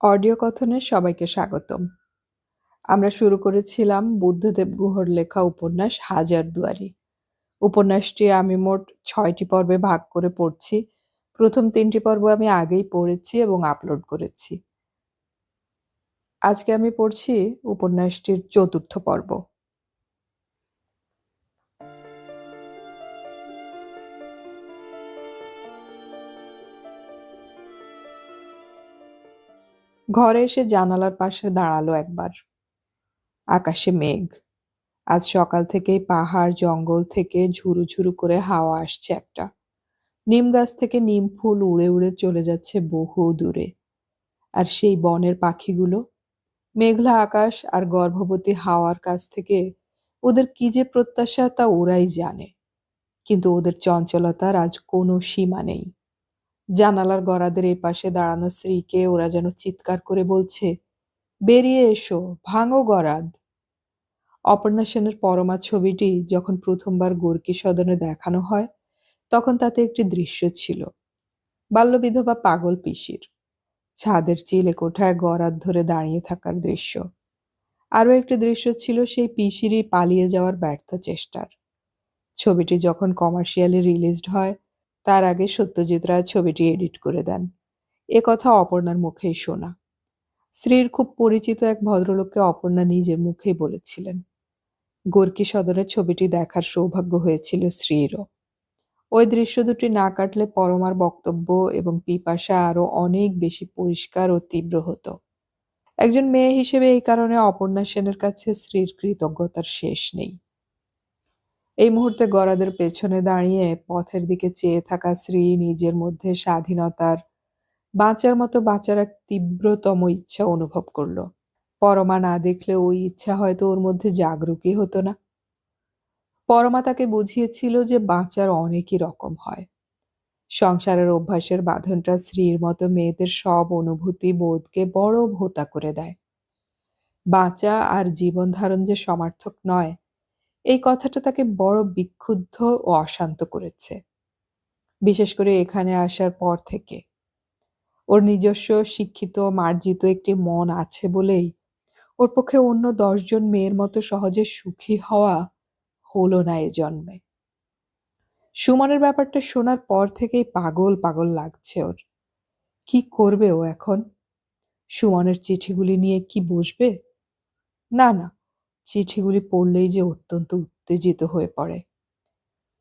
Audio কথনে সবাইকে স্বাগতম। আমরা শুরু করেছিলাম বুদ্ধদেব গুহর লেখা উপন্যাস হাজারদুয়ারি। উপন্যাসটি আমি মোট ৬টি পর্বে ভাগ করে পড়ছি। প্রথম ৩টি পর্ব আমি আগেই পড়েছি এবং আপলোড করেছি। আজকে আমি পড়ছি উপন্যাসটির ৪র্থ পর্ব। ঘরে এসে জানালার পাশে দাঁড়ালো একবার। আকাশে মেঘ। আজ সকাল থেকেই পাহাড় জঙ্গল থেকে ঝুরু ঝুরু করে হাওয়া আসছে একটা। নিম গাছ থেকে নিম ফুল উড়ে উড়ে চলে যাচ্ছে বহু দূরে। আর সেই বনের পাখিগুলো মেঘলা আকাশ আর গর্ভবতী হাওয়ার কাছ থেকে ওদের কি যে প্রত্যাশা তা ওরাই জানে। কিন্তু ওদের চঞ্চলতার আজ কোনো সীমা নেই। জানালার গরাদের এই পাশে দাঁড়ানো স্ত্রীকে ওরা যেন চিৎকার করে বলছে, বেরিয়ে এসো, ভাঙো গরাদ। অপর্ণা সেনের পরমা ছবিটি যখন প্রথমবার গোর্কি সদনে দেখানো হয় তখন তাতে একটি দৃশ্য ছিল, বাল্যবিধবা পাগল পিসির ছাদের চিলে কোঠায় গরাদ ধরে দাঁড়িয়ে থাকার দৃশ্য। আরও একটি দৃশ্য ছিল সেই পিসিরই পালিয়ে যাওয়ার ব্যর্থ চেষ্টার। ছবিটি যখন কমার্শিয়ালি রিলিজড হয় তার আগে সত্যজিৎ রায় ছবিটি এডিট করে দেন। এ কথা অপর্ণার মুখেই শোনা। শ্রীর খুব পরিচিত এক ভদ্রলোককে অপর্ণা নিজের মুখেই বলেছিলেন। গোর্কি সদনের ছবিটি দেখার সৌভাগ্য হয়েছিল শ্রীরও। ওই দৃশ্য দুটি না কাটলে পরমার বক্তব্য এবং পিপাসা আরও অনেক বেশি পরিষ্কার ও তীব্র হতো। একজন মেয়ে হিসেবে এই কারণে অপর্ণা সেনের কাছে শ্রীর কৃতজ্ঞতার শেষ নেই। এই মুহূর্তে গরাদের পেছনে দাঁড়িয়ে পথের দিকে চেয়ে থাকা শ্রী নিজের মধ্যে স্বাধীনতার, বাঁচার মতো বাঁচার এক তীব্রতম ইচ্ছা অনুভব করল। পরমা না দেখলে ওই ইচ্ছা হয়তো ওর মধ্যে জাগরুকই হতো না। পরমা তাকে বুঝিয়েছিল যে বাঁচার অনেকই রকম হয়। সংসারের অভ্যাসের বাঁধনটা স্ত্রীর মতো মেয়েদের সব অনুভূতি বোধকে বড় ভোঁতা করে দেয়। বাঁচা আর জীবন ধারণ যে সমার্থক নয়, এই কথাটা তাকে বড় বিক্ষুব্ধ ও অশান্ত করেছে, বিশেষ করে এখানে আসার পর থেকে। ওর নিজস্ব শিক্ষিত মার্জিত একটি মন আছে বলেই ওর পক্ষে অন্য ১০ জন মেয়ের মতো সহজে সুখী হওয়া হলো না এ জন্মে। সুমনের ব্যাপারটা শোনার পর থেকেই পাগল পাগল লাগছে ওর। কি করবে ও এখন? সুমনের চিঠিগুলি নিয়ে কি বসবে? না না, চিঠিগুলি পড়লেই যে অত্যন্ত উত্তেজিত হয়ে পড়ে।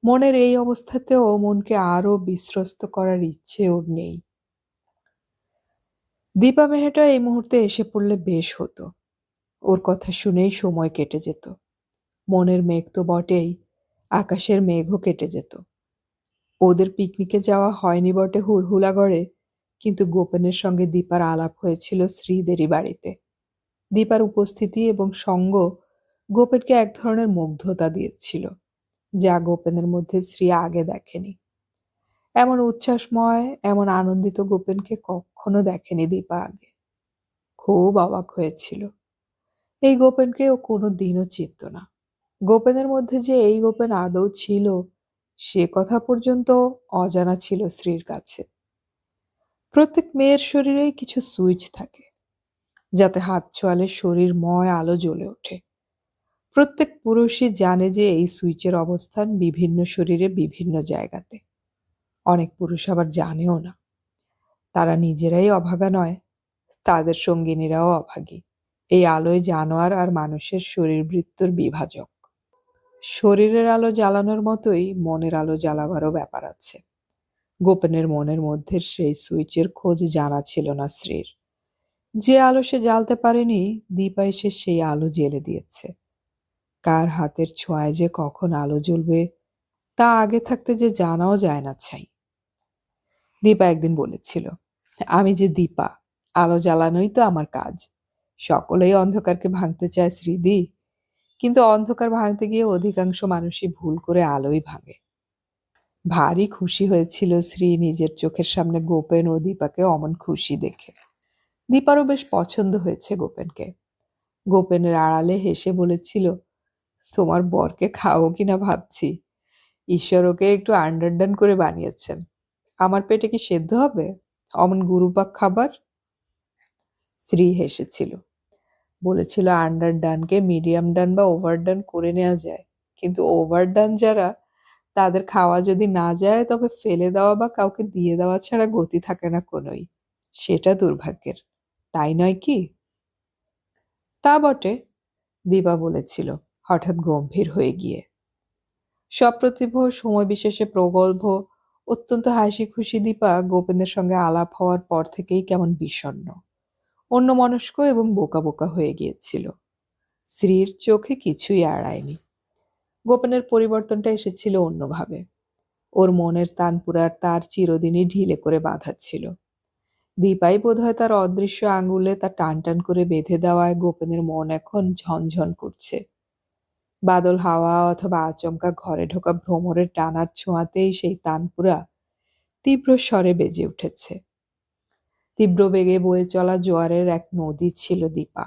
মনের এই অবস্থাতেও মনকে আরো বিশ্বস্ত করার ইচ্ছে ওর নেই। দীপা মেয়েটা এই মুহূর্তে এসে পড়লে বেশ হতো। ওর কথা শুনেই সময় কেটে যেত। মনের মেঘ তো বটেই, আকাশের মেঘও কেটে যেত। ওদের পিকনিকে যাওয়া হয়নি বটে হুড়হুড়াগড়ে, কিন্তু গোপেনের সঙ্গে দীপার আলাপ হয়েছিল শ্রীদেরই বাড়িতে। দীপার উপস্থিতি এবং সঙ্গ গোপেনকে এক ধরনের মুগ্ধতা দিয়েছিল, যা গোপেনের মধ্যে শ্রী আগে দেখেনি। এমন উচ্ছ্বাসময়, এমন আনন্দিত গোপেনকে কখনো দেখেনি দীপা আগে। খুব অবাক হয়েছিল। এই গোপেনকে ও কোনো দিনও চিনত না। গোপেনের মধ্যে যে এই গোপেন আদৌ ছিল সে কথা পর্যন্ত অজানা ছিল শ্রীর কাছে। প্রত্যেক মেয়ের শরীরেই কিছু সুইচ থাকে, যাতে হাত ছোঁয়ালে শরীরময় আলো জ্বলে ওঠে। প্রত্যেক পুরুষই জানে যে এই সুইচের অবস্থান বিভিন্ন শরীরে বিভিন্ন জায়গাতে। অনেক পুরুষ আবার জানেও না। তারা নিজেরাই অভাগা নয়, তাদের সঙ্গিনীরাও অভাগী। এই আলোয় জানোয়ার আর মানুষের শরীরবৃত্তর বিভাজক। শরীরের আলো জ্বালানোর মতোই মনের আলো জ্বালাবারও ব্যাপার আছে। গোপনের মনের মধ্যে সেই সুইচের খোঁজ জানা ছিল না শ্রীর। যে আলো সে জ্বালতে পারেনি, দীপা এসে সেই আলো জ্বেলে দিয়েছে। কার হাতের ছোঁয়ায় যে কখন আলো জ্বলবে তা আগে থাকতে যে জানাও যায় না ছাই। দীপা একদিন বলেছিল, আমি যে দীপা, আলো জ্বালানোই তো আমার কাজ। সকলেই অন্ধকারকে ভাঙতে চায় শ্রীদি, কিন্তু অন্ধকার ভাঙতে গিয়ে অধিকাংশ মানুষই ভুল করে আলোই ভাঙে। ভারী খুশি হয়েছিল শ্রী নিজের চোখের সামনে গোপেন ও দীপাকে অমন খুশি দেখে। দীপারও বেশ পছন্দ হয়েছে গোপেনকে। গোপেনের আড়ালে হেসে বলেছিল, তোমার বরকে খাও কিনা ভাবছি। ঈশ্বর ওকে একটু আন্ডারডান করে বানিয়েছেন। আমার পেটে কি সেদ্ধ হবে অমন গুরুপাক খাবার? স্ত্রী হেসেছিল। বলেছিল আন্ডারডানকে মিডিয়াম ডান বা ওভারডান করে নেওয়া যায়, কিন্তু ওভারডান যারা, তাদের খাওয়া যদি না যায় তবে ফেলে দেওয়া বা কাউকে দিয়ে দেওয়া ছাড়া গতি থাকে না কোনোই। সেটা দুর্ভাগ্যের, তাই নয় কি? তা বটে, দিপা বলেছিল হঠাৎ গম্ভীর হয়ে গিয়ে। সপ্রতিভ, সময় বিশেষে প্রগল্ভ, অত্যন্ত হাসি খুশি দীপা গোপেনের সঙ্গে আলাপ হওয়ার পর থেকেই কেমন বিষণ্ণ, অন্যমনস্ক এবং বোকা বোকা হয়ে গিয়েছিল। স্ত্রীর চোখে কিছুই এড়ায়নি। গোপনের পরিবর্তনটা এসেছিল অন্যভাবে। ওর মনের তানপুরার তার চিরদিনই ঢিলে করে বাঁধা ছিল। দীপাই বোধহয় তার অদৃশ্য আঙুলে তা টান টান করে বেঁধে দেওয়ায় গোপনের মন এখন ঝনঝন করছে। বাদল হাওয়া অথবা আচমকা ঘরে ঢোকা ভ্রমরের টানার ছোঁয়াতেই সেই তানপুরা তীব্র স্বরে বেজে উঠেছে। তীব্র বেগে বয়ে চলা জোয়ারের এক নদী ছিল দীপা।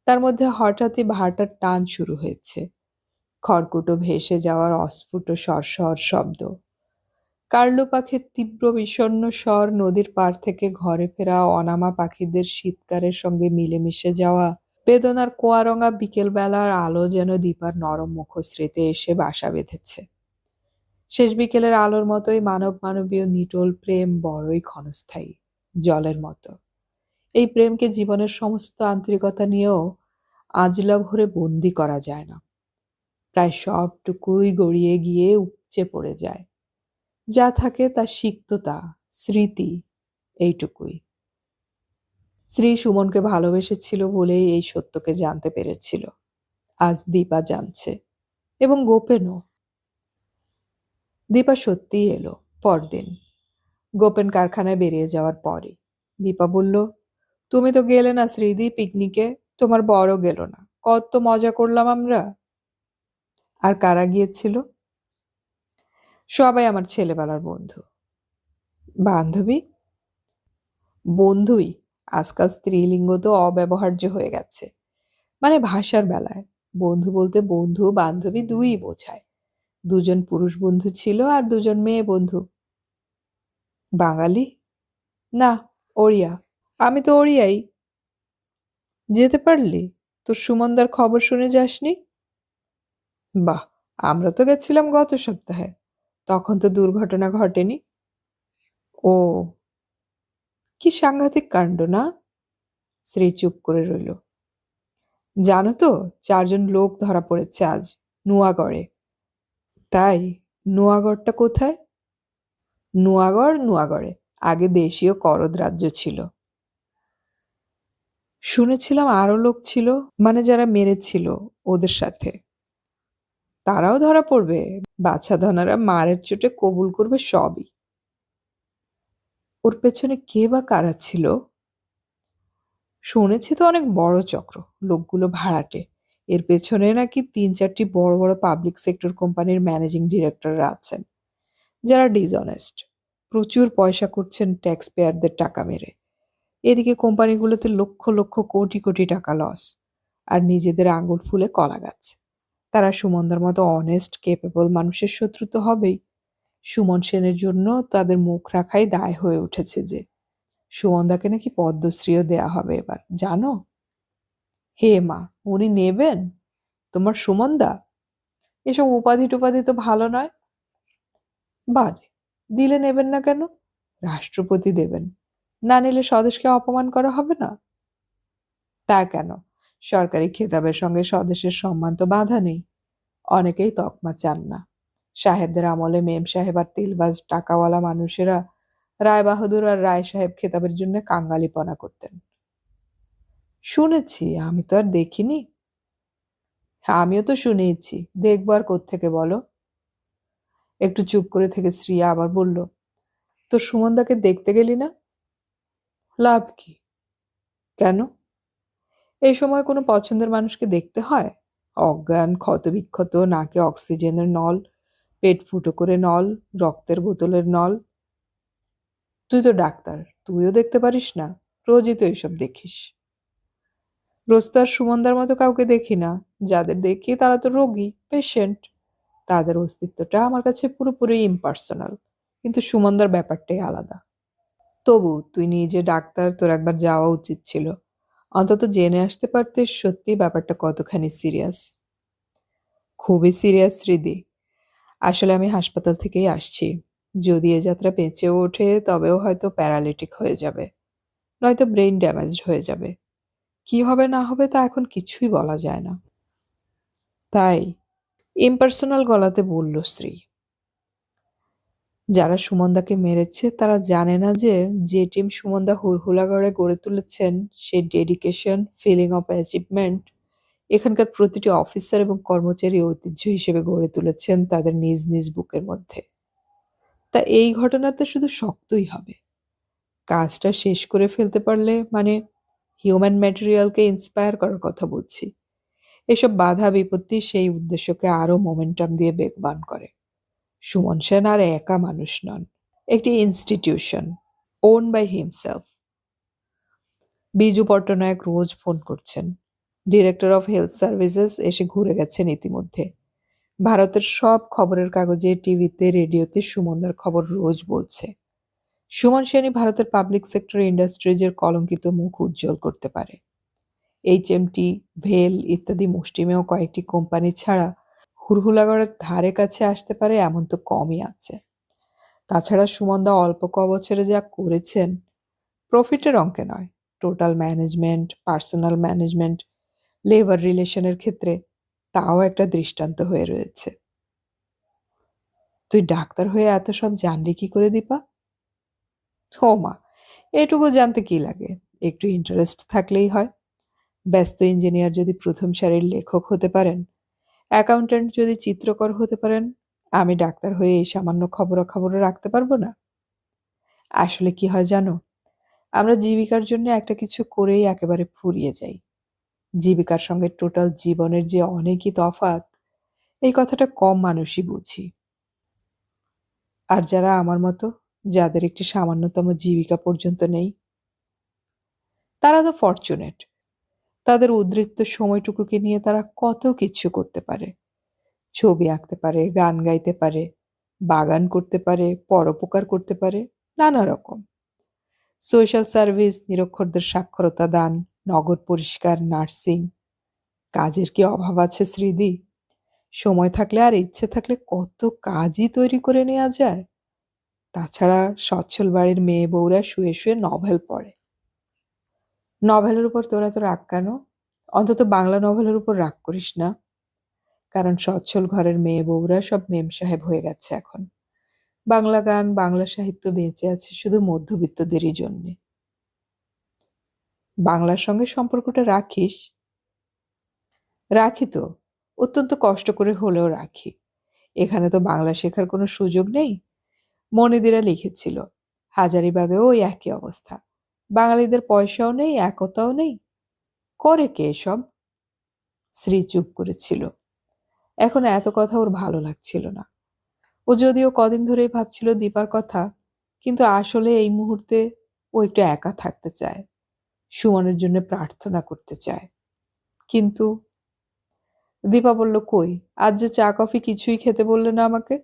তার মধ্যে হঠাৎই ভাটার টান শুরু হয়েছে। খড়কুটো ভেসে যাওয়ার অস্ফুট সরসর শব্দ, কার্লো পাখির তীব্র বিষণ্ণ স্বর, নদীর পাড় থেকে ঘরে ফেরা অনামা পাখিদের শীতকারের সঙ্গে মিলেমিশে যাওয়া বেদনার কোয়ারঙা বিকেলবেলার আলো যেন দীপার নরম মুখশ্রীতে এসে বাসা বেঁধেছে। শেষ বিকেলের আলোর মতোই মানব মানবীয় নিটোল প্রেম বড়ই ক্ষণস্থায়ী, জলের মতো। এই প্রেমকে জীবনের সমস্ত আন্তরিকতা নিয়েও আজলা ভরে বন্দি করা যায় না। প্রায় সবটুকুই গড়িয়ে গিয়ে উপচে পড়ে যায়। যা থাকে তা সিক্ততা, স্মৃতি, এইটুকুই। শ্রী সুমনকে ভালোবেসেছিল বলেই এই সত্যকে জানতে পেরেছিল। আজ দীপা জানছে, এবং গোপেনও। দীপা সত্যিই এলো পরদিন, গোপেন কারখানায় বেরিয়ে যাওয়ার পরে। দীপা বলল, তুমি তো গেলে না শ্রীদি পিকনিকে, তোমার বড় গেল না, কত মজা করলাম আমরা। আর কারা গিয়েছিল? সবাই আমার ছেলেবেলার বন্ধু। বান্ধবী? বন্ধুই। আজকাল স্ত্রীলিঙ্গ তো অব্যবহার্য হয়ে গেছে। মানে ভাষার বেলায় বন্ধু বলতে বন্ধু বান্ধবী দুই বোঝায়। দুজন পুরুষ বন্ধু ছিল আর দুজন মেয়ে বন্ধু। বাঙালি? না, ওড়িয়া। আমি তো ওড়িয়াই। যেতে পারলি? তোর সুমনদার খবর শুনে যাসনি? বাহ, আমরা তো গেছিলাম গত সপ্তাহে, তখন তো দুর্ঘটনা ঘটেনি। ও, কি সাংঘাতিক কাণ্ড না? শ্রী চুপ করে রইল। জানো তো, 4জন লোক ধরা পড়েছে আজ নুয়াগড়ে। তাই? নুয়াগড়টা কোথায়? নুয়াগড়ে আগে দেশীয় করদ রাজ্য ছিল। শুনেছিলাম আরো লোক ছিল, মানে যারা মেরেছিল ওদের সাথে। তারাও ধরা পড়বে? বাছাধনারা মারের চোটে কবুল করবে সবই। ওর পেছনে কে বা কারা ছিল? শুনেছি তো অনেক বড় চক্র, লোকগুলো ভাড়াটে। এর পেছনে নাকি 3-4টি বড় বড় পাবলিক সেক্টর কোম্পানির ম্যানেজিং ডিরেক্টররা আছেন, যারা ডিসঅনেস্ট, প্রচুর পয়সা করছেন ট্যাক্স পেয়ারদের টাকা মেরে। এদিকে কোম্পানিগুলোতে লক্ষ লক্ষ কোটি কোটি টাকা লস, আর নিজেদের আঙুল ফুলে কলা গাছ। তারা সুমনদার মতো অনেস্ট কেপেবল মানুষের শত্রু তো হবেই। সুমন সেনের জন্য তাদের মুখ রাখাই দায় হয়ে উঠেছে যে। সুমনদাকে নাকি পদ্মশ্রীও দেয়া হবে এবার, জানো? হে মা, উনি নেবেন? তোমার সুমনদা? এসব উপাধি টুপাধি তো ভালো নয়। বারে, দিলে নেবেন না কেন? রাষ্ট্রপতি দেবেন, না নিলে স্বদেশকে অপমান করা হবে না? তা কেন? সরকারি খেতাবের সঙ্গে স্বদেশের সম্মান তো বাঁধা নেই। অনেকেই তকমা চান না। সাহেবদের আমলে মেম সাহেব আর তিলবাজ টাকাওয়ালা মানুষেরা রায় বাহাদুর আর রায় সাহেব খেতাবের জন্য কাঙ্গালিপনা করতেন। শুনেছি, আমি তো আর দেখিনি। আমিও তো শুনেছি, দেখবো আর কোত্থেকে বলো? একটু চুপ করে থেকে শ্রিয়া আবার বলল, তোর সুমনদাকে দেখতে গেলি না? লাভ কি? কেন? এই সময় কোনো পছন্দের মানুষকে দেখতে হয়? অজ্ঞান, ক্ষতবিক্ষত, নাকে অক্সিজেনের নল, পেট ফুটো করে নল, রক্তের বোতলের নল। তুই তো ডাক্তার, তুইও দেখতে পারিস না? রোজই তো এইসব দেখিস। রোজ তো আর সুমনদার মতো কাউকে দেখি না। যাদের দেখি তারা তো রোগী, পেশেন্ট। তাদের অস্তিত্বটা আমার কাছে পুরোপুরি ইম্পার্সোনাল। কিন্তু সুমনদার ব্যাপারটাই আলাদা। তবু তুই নিজে ডাক্তার, তোর একবার যাওয়া উচিত ছিল। অন্তত জেনে আসতে পারতিস সত্যি ব্যাপারটা কতখানি সিরিয়াস। খুবই সিরিয়াস হৃদি। আসলে আমি হাসপাতাল থেকেই আসছি। যদি এ যাত্রা বেঁচেও ওঠে তবেও হয়তো প্যারালিটিক হয়ে যাবে, নয়তো ব্রেইন ড্যামেজড হয়ে যাবে। কি হবে না হবে তা এখন কিছুই বলা যায় না। তাই ইম্পার্সোনাল গলাতে বলল শ্রী। যারা সুমনদাকে মেরেছে তারা জানে না যে টিম সুমনদা হুড়হুড়াগড়ে গড়ে তুলেছেন, সেই ডেডিকেশন, ফিলিং অফ অ্যাচিভমেন্ট এখানকার প্রতিটি অফিসার এবং কর্মচারী ঐতিহ্য হিসেবে গড়ে তুলেছেন তাদের নিজ নিজ বুকের মধ্যে। তা এই ঘটনাতে শুধু শক্তই হবে। কাজটা শেষ করে ফেলতে পারলে মানে হিউম্যান ম্যাটেরিয়ালকে ইন্সপায়ার করার কথা বলছি। এসব বাধা বিপত্তি সেই উদ্দেশ্যকে আরো মোমেন্টাম দিয়ে বেগবান করে। সুমন সেন আর একা মানুষ নন, একটি institution, own by himself. Biju Patnaik রোজ ফোন করছেন। ডিরেক্টর অফ হেলথ সার্ভিসেস এসে ঘুরে গেছেন ইতিমধ্যে। ভারতের সব খবরের কাগজে, টিভিতে, রেডিওতে সুমনদার খবর রোজ বলছে। সুমন সেনই ভারতের পাবলিক সেক্টর ইন্ডাস্ট্রিজের কলঙ্কিত মুখ উজ্জ্বল করতে পারে। এইচএমটি, ভেল ইত্যাদি মুষ্টিমেয় কয়েকটি কোম্পানি ছাড়া হুড়হুড়াগড়ের ধারে কাছে আসতে পারে এমন তো কমই আছে। তাছাড়া সুমনদা অল্প বছরে যা করেছেন, প্রফিটের অঙ্কে নয়, total management, personal management, labour রিলেশনের ক্ষেত্রে তাও একটা দৃষ্টান্ত হয়ে রয়েছে। তুই ডাক্তার হয়ে এত সব জানলি কি করে দীপা? ও মা, এটুকু জানতে কি লাগে, একটু ইন্টারেস্ট থাকলেই হয়। ব্যস্ত ইঞ্জিনিয়ার যদি প্রথম সারির লেখক হতে পারেন, অ্যাকাউন্ট্যান্ট যদি চিত্রকর হতে পারেন, আমি ডাক্তার হয়ে এই সামান্য খবরাখবরও রাখতে পারবো না? আসলে কি হয় জানো, আমরা জীবিকার জন্য একটা কিছু করেই একেবারে ফুরিয়ে যাই। জীবিকার সঙ্গে টোটাল জীবনের যে অনেকই তফাৎ, এই কথাটা কম মানুষই বুঝি। আর যারা আমার মতো, যাদের একটি সামান্যতম জীবিকা পর্যন্ত নেই, তারা তো ফরচুনেট। তাদের উদ্বৃত্ত সময়টুকুকে নিয়ে তারা কত কিছু করতে পারে। ছবি আঁকতে পারে, গান গাইতে পারে, বাগান করতে পারে, পরোপকার করতে পারে, নানা রকম। সোশ্যাল সার্ভিস, নিরক্ষরদের সাক্ষরতা দান, নগর পরিষ্কার, নার্সিং। কাজের কি অভাব আছে শ্রীদি? সময় থাকলে আর ইচ্ছে থাকলে কত কাজই তৈরি করে নেওয়া যায়। তাছাড়া সচ্ছল বাড়ির মেয়ে বউরা শুয়ে শুয়ে নভেল পড়ে। নভেলের উপর তোরা তো রাগ কেন? অন্তত বাংলা নভেলের উপর রাগ করিস না। কারণ সচ্ছল ঘরের মেয়ে বউরা সব মেম সাহেব হয়ে গেছে এখন। বাংলা গান, বাংলা সাহিত্য বেঁচে আছে শুধু মধ্যবিত্তদেরই জন্যে। বাংলার সঙ্গে সম্পর্কটা রাখিস? রাখি তো, অত্যন্ত কষ্ট করে হলেও রাখি। এখানে তো বাংলা শেখার কোনো সুযোগ নেই। মনিদিরা লিখেছিল, হাজারিবাগেও ওই একই অবস্থা। বাঙালিদের পয়সাও নেই, একতাও নেই। করে কে এসব? শ্রী চুপ করেছিল। এখন এত কথা ওর ভালো লাগছিল না। ও যদিও কদিন ধরেই ভাবছিল দীপার কথা, কিন্তু আসলে এই মুহূর্তে ও একটু একা থাকতে চায়, সুমনের জন্য প্রার্থনা করতে চায়। কিন্তু দীপা বলল, কই, আজ যে চা কফি কিছুই খেতে বললে না আমাকে?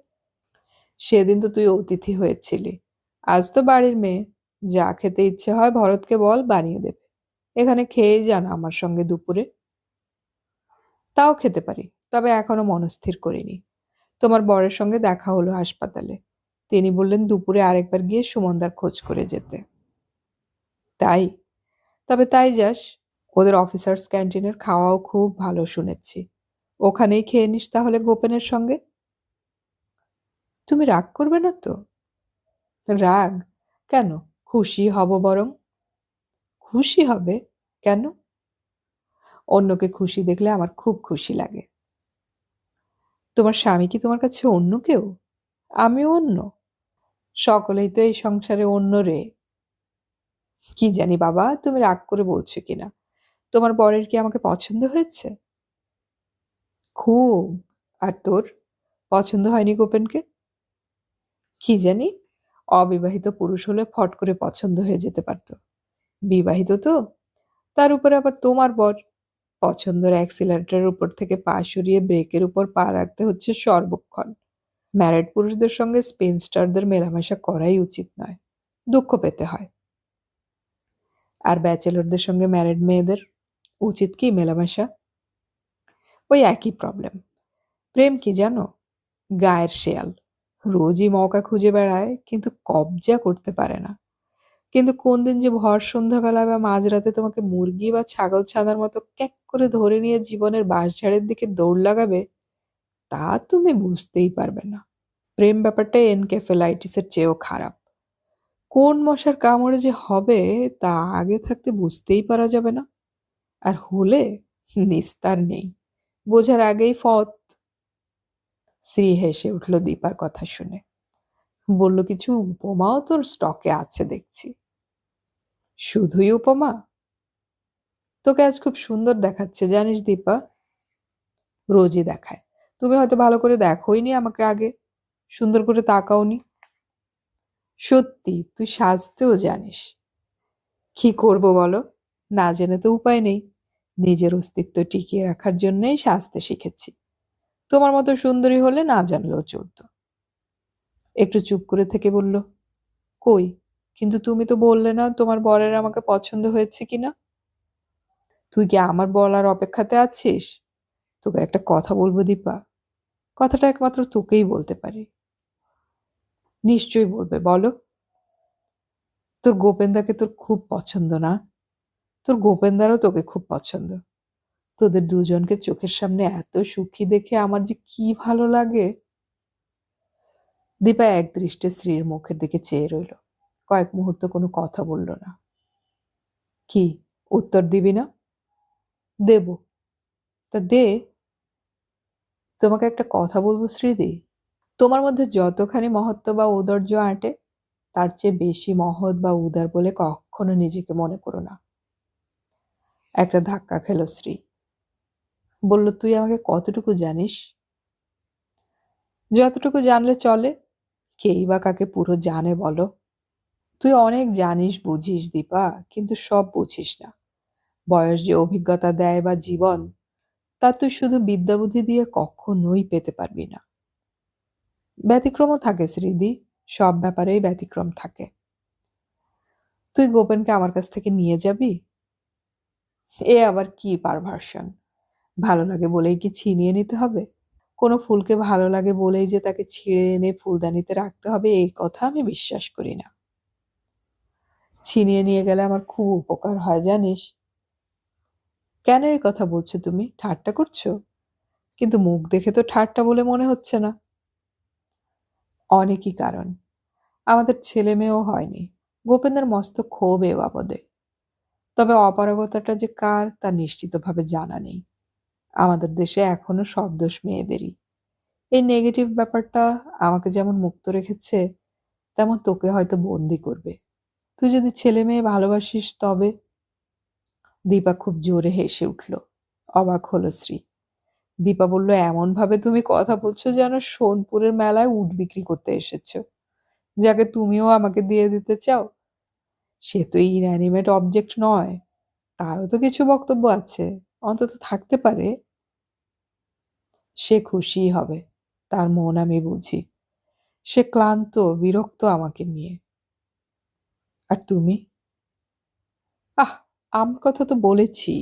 সেদিন তো তুই অতিথি হয়েছিলি। আজ তো বাড়ির মেয়ে, যা খেতে ইচ্ছে হয় ভরতকে বল, বানিয়ে দেবে। এখানে খেয়েই যা না আমার সঙ্গে দুপুরে। তাও খেতে পারি, তবে এখনো মনস্থির করিনি। তোমার বরের সঙ্গে দেখা হলো হাসপাতালে। তিনি বললেন দুপুরে আরেকবার গিয়ে সুমনদার খোঁজ করে যেতে। তাই? তবে তাই যাস। ওদের অফিসার্স ক্যান্টিনের খাওয়াও খুব ভালো শুনেছি। ওখানেই খেয়ে নিস তাহলে গোপেনের সঙ্গে। তুমি রাগ করবে না তো? রাগ কেন? খুশি হব বরং। খুশি হবে? কেন? অন্যকে খুশি দেখলে আমার খুব খুশি লাগে। তোমার স্বামী কি তোমার কাছে অন্য কেউ? আমিও অন্য? সকলেই তো এই সংসারে অন্য রে। কি জানি বাবা, তুমি রাগ করে বলছো কিনা। তোমার বরের কি আমাকে পছন্দ হয়েছে? খুব। আর তোর পছন্দ হয়নি গোপেনকে? কি জানি, অবিবাহিত পুরুষ হলে ফট করে পছন্দ হয়ে যেতে পারতো। বিবাহিত তো, তার উপরে আবার তোমার বর। পছন্দের অ্যাক্সিলারেটরের উপর থেকে পা সরিয়ে ব্রেকের উপর পা রাখতে হচ্ছে সর্বক্ষণ। ম্যারিড পুরুষদের সঙ্গে স্পিনস্টারদের মেলামেশা করাই উচিত নয়। দুঃখ পেতে হয়। আর ব্যাচেলরদের সঙ্গে ম্যারিড মেয়েদের উচিত কি মেলামেশা? ওই একই প্রবলেম। প্রেম কি জানো? গায়ের শেয়াল। রোজই মৌকা খুঁজে বেড়ায় কিন্তু কবজা করতে পারে না। কিন্তু কোন দিন যে ভর সন্ধ্যাবেলা বা মাঝরাতে তোমাকে মুরগি বা ছাগল ছানার মতো ক্যাক করে ধরে নিয়ে জীবনের বাঁশঝাড়ের দিকে দৌড় লাগাবে, তা তুমি বুঝতেই পারবে না। প্রেম ব্যাপারটা এনকেফেলাইটিসের চেয়েও খারাপ। কোন মশার কামড়ে যে হবে তা আগে থাকতে বুঝতেই পারা যাবে না। আর হলে নিস্তার নেই। বোঝার আগেই ফত। শ্রী হেসে উঠল দীপার কথা শুনে। বলল, কিছু উপমাও তোর স্টকে আছে দেখছি। শুধুই উপমা? তোকে আজ খুব সুন্দর দেখাচ্ছে জানিস দীপা। রোজই দেখায়। তুমি হয়তো ভালো করে দেখোইনি আমাকে আগে, সুন্দর করে তাকাওনি। সত্যি তুই সাজতেও জানিস। কি করব বলো, না জেনে তো উপায় নেই। নিজের অস্তিত্ব টিকিয়ে রাখার জন্যই সাজতে শিখেছি। তোমার মতো সুন্দরী হলে না জানলেও চলতো। একটু চুপ করে থেকে বলল, কই, কিন্তু তুমি তো বললে না তোমার বরের আমাকে পছন্দ হয়েছে কিনা। তুই কি আমার বলার অপেক্ষাতে আছিস? তোকে একটা কথা বলবো দীপা। কথাটা একমাত্র তোকেই বলতে পারি। নিশ্চয়ই বলবে, বলো। তোর গোপেন্দাকে তোর খুব পছন্দ না? তোর গোপেন্দারও তোকে খুব পছন্দ। তোদের দুজনকে চোখের সামনে এত সুখী দেখে আমার যে কি ভালো লাগে। দীপা একদৃষ্টে স্ত্রীর মুখের দিকে চেয়ে রইল। কয়েক মুহূর্ত কোনো কথা বলল না। কি, উত্তর দিবি না? দেব। তা দে। তোমাকে একটা কথা বলবো শ্রীদি। তোমার মধ্যে যতখানি মহত্ব বা ঔদার্য আঁটে, তার চেয়ে বেশি মহৎ বা উদার বলে কখনো নিজেকে মনে করো না। একটা ধাক্কা খেল শ্রী। বলল, তুই আমাকে কতটুকু জানিস? যতটুকু জানলে চলে। কেই বা কাকে পুরো জানে বলো? তুই অনেক জানিস বুঝিস দীপা, কিন্তু সব বুঝিস না। বয়স যে অভিজ্ঞতা দেয় বা জীবন, তা তুই শুধু বিদ্যা বুদ্ধি দিয়ে কখনোই পেতে পারবি না। ব্যতিক্রমও থাকে শ্রীদি, সব ব্যাপারেই ব্যতিক্রম থাকে। তুই গোপেনকে আমার কাছ থেকে নিয়ে যাবি? এ আবার কি পারভার্সন! ভালো লাগে বলেই কি ছিনিয়ে নিতে হবে? কোনো ফুলকে ভালো লাগে বলেই যে তাকে ছিঁড়ে এনে ফুলদানিতে রাখতে হবে, এই কথা আমি বিশ্বাস করি না। ছিনিয়ে নিয়ে গেলে আমার খুব উপকার হয় জানিস। কেন এই কথা বলছো তুমি? ঠাট্টা করছো? কিন্তু মুখ দেখে তো ঠাট্টা বলে মনে হচ্ছে না। অনেকই কারণ। আমাদের ছেলে মেয়েও হয়নি। গোপেন্দ্র মস্ত ক্ষোভ এ বাবদে। তবে অপারগতাটা যে কার তা নিশ্চিতভাবে জানা নেই। আমাদের দেশে এখনো সব দোষ মেয়েদেরই। এই নেগেটিভ ব্যাপারটা আমাকে যেমন মুক্ত রেখেছে, তেমন তোকে হয়তো বন্দি করবে। তুই যদি ছেলে মেয়ে ভালোবাসিস তবে। দীপা খুব জোরে হেসে উঠল। অবাক হলো শ্রী। দীপা বলল, এমন ভাবে তুমি কথা বলছো যেন সোনপুরের মেলায় উট বিক্রি করতে এসেছো, যাকে তুমিও আমাকে দিয়ে দিতে চাও। সে তো ইনঅ্যানিমেট অবজেক্ট নয়, তারও তো কিছু বক্তব্য আছে, অন্তত থাকতে পারে। সে খুশিই হবে, তার মন আমি বুঝি। সে ক্লান্ত বিরক্ত আমাকে নিয়ে। আর তুমি? আহ, আমার কথা তো বলেছি।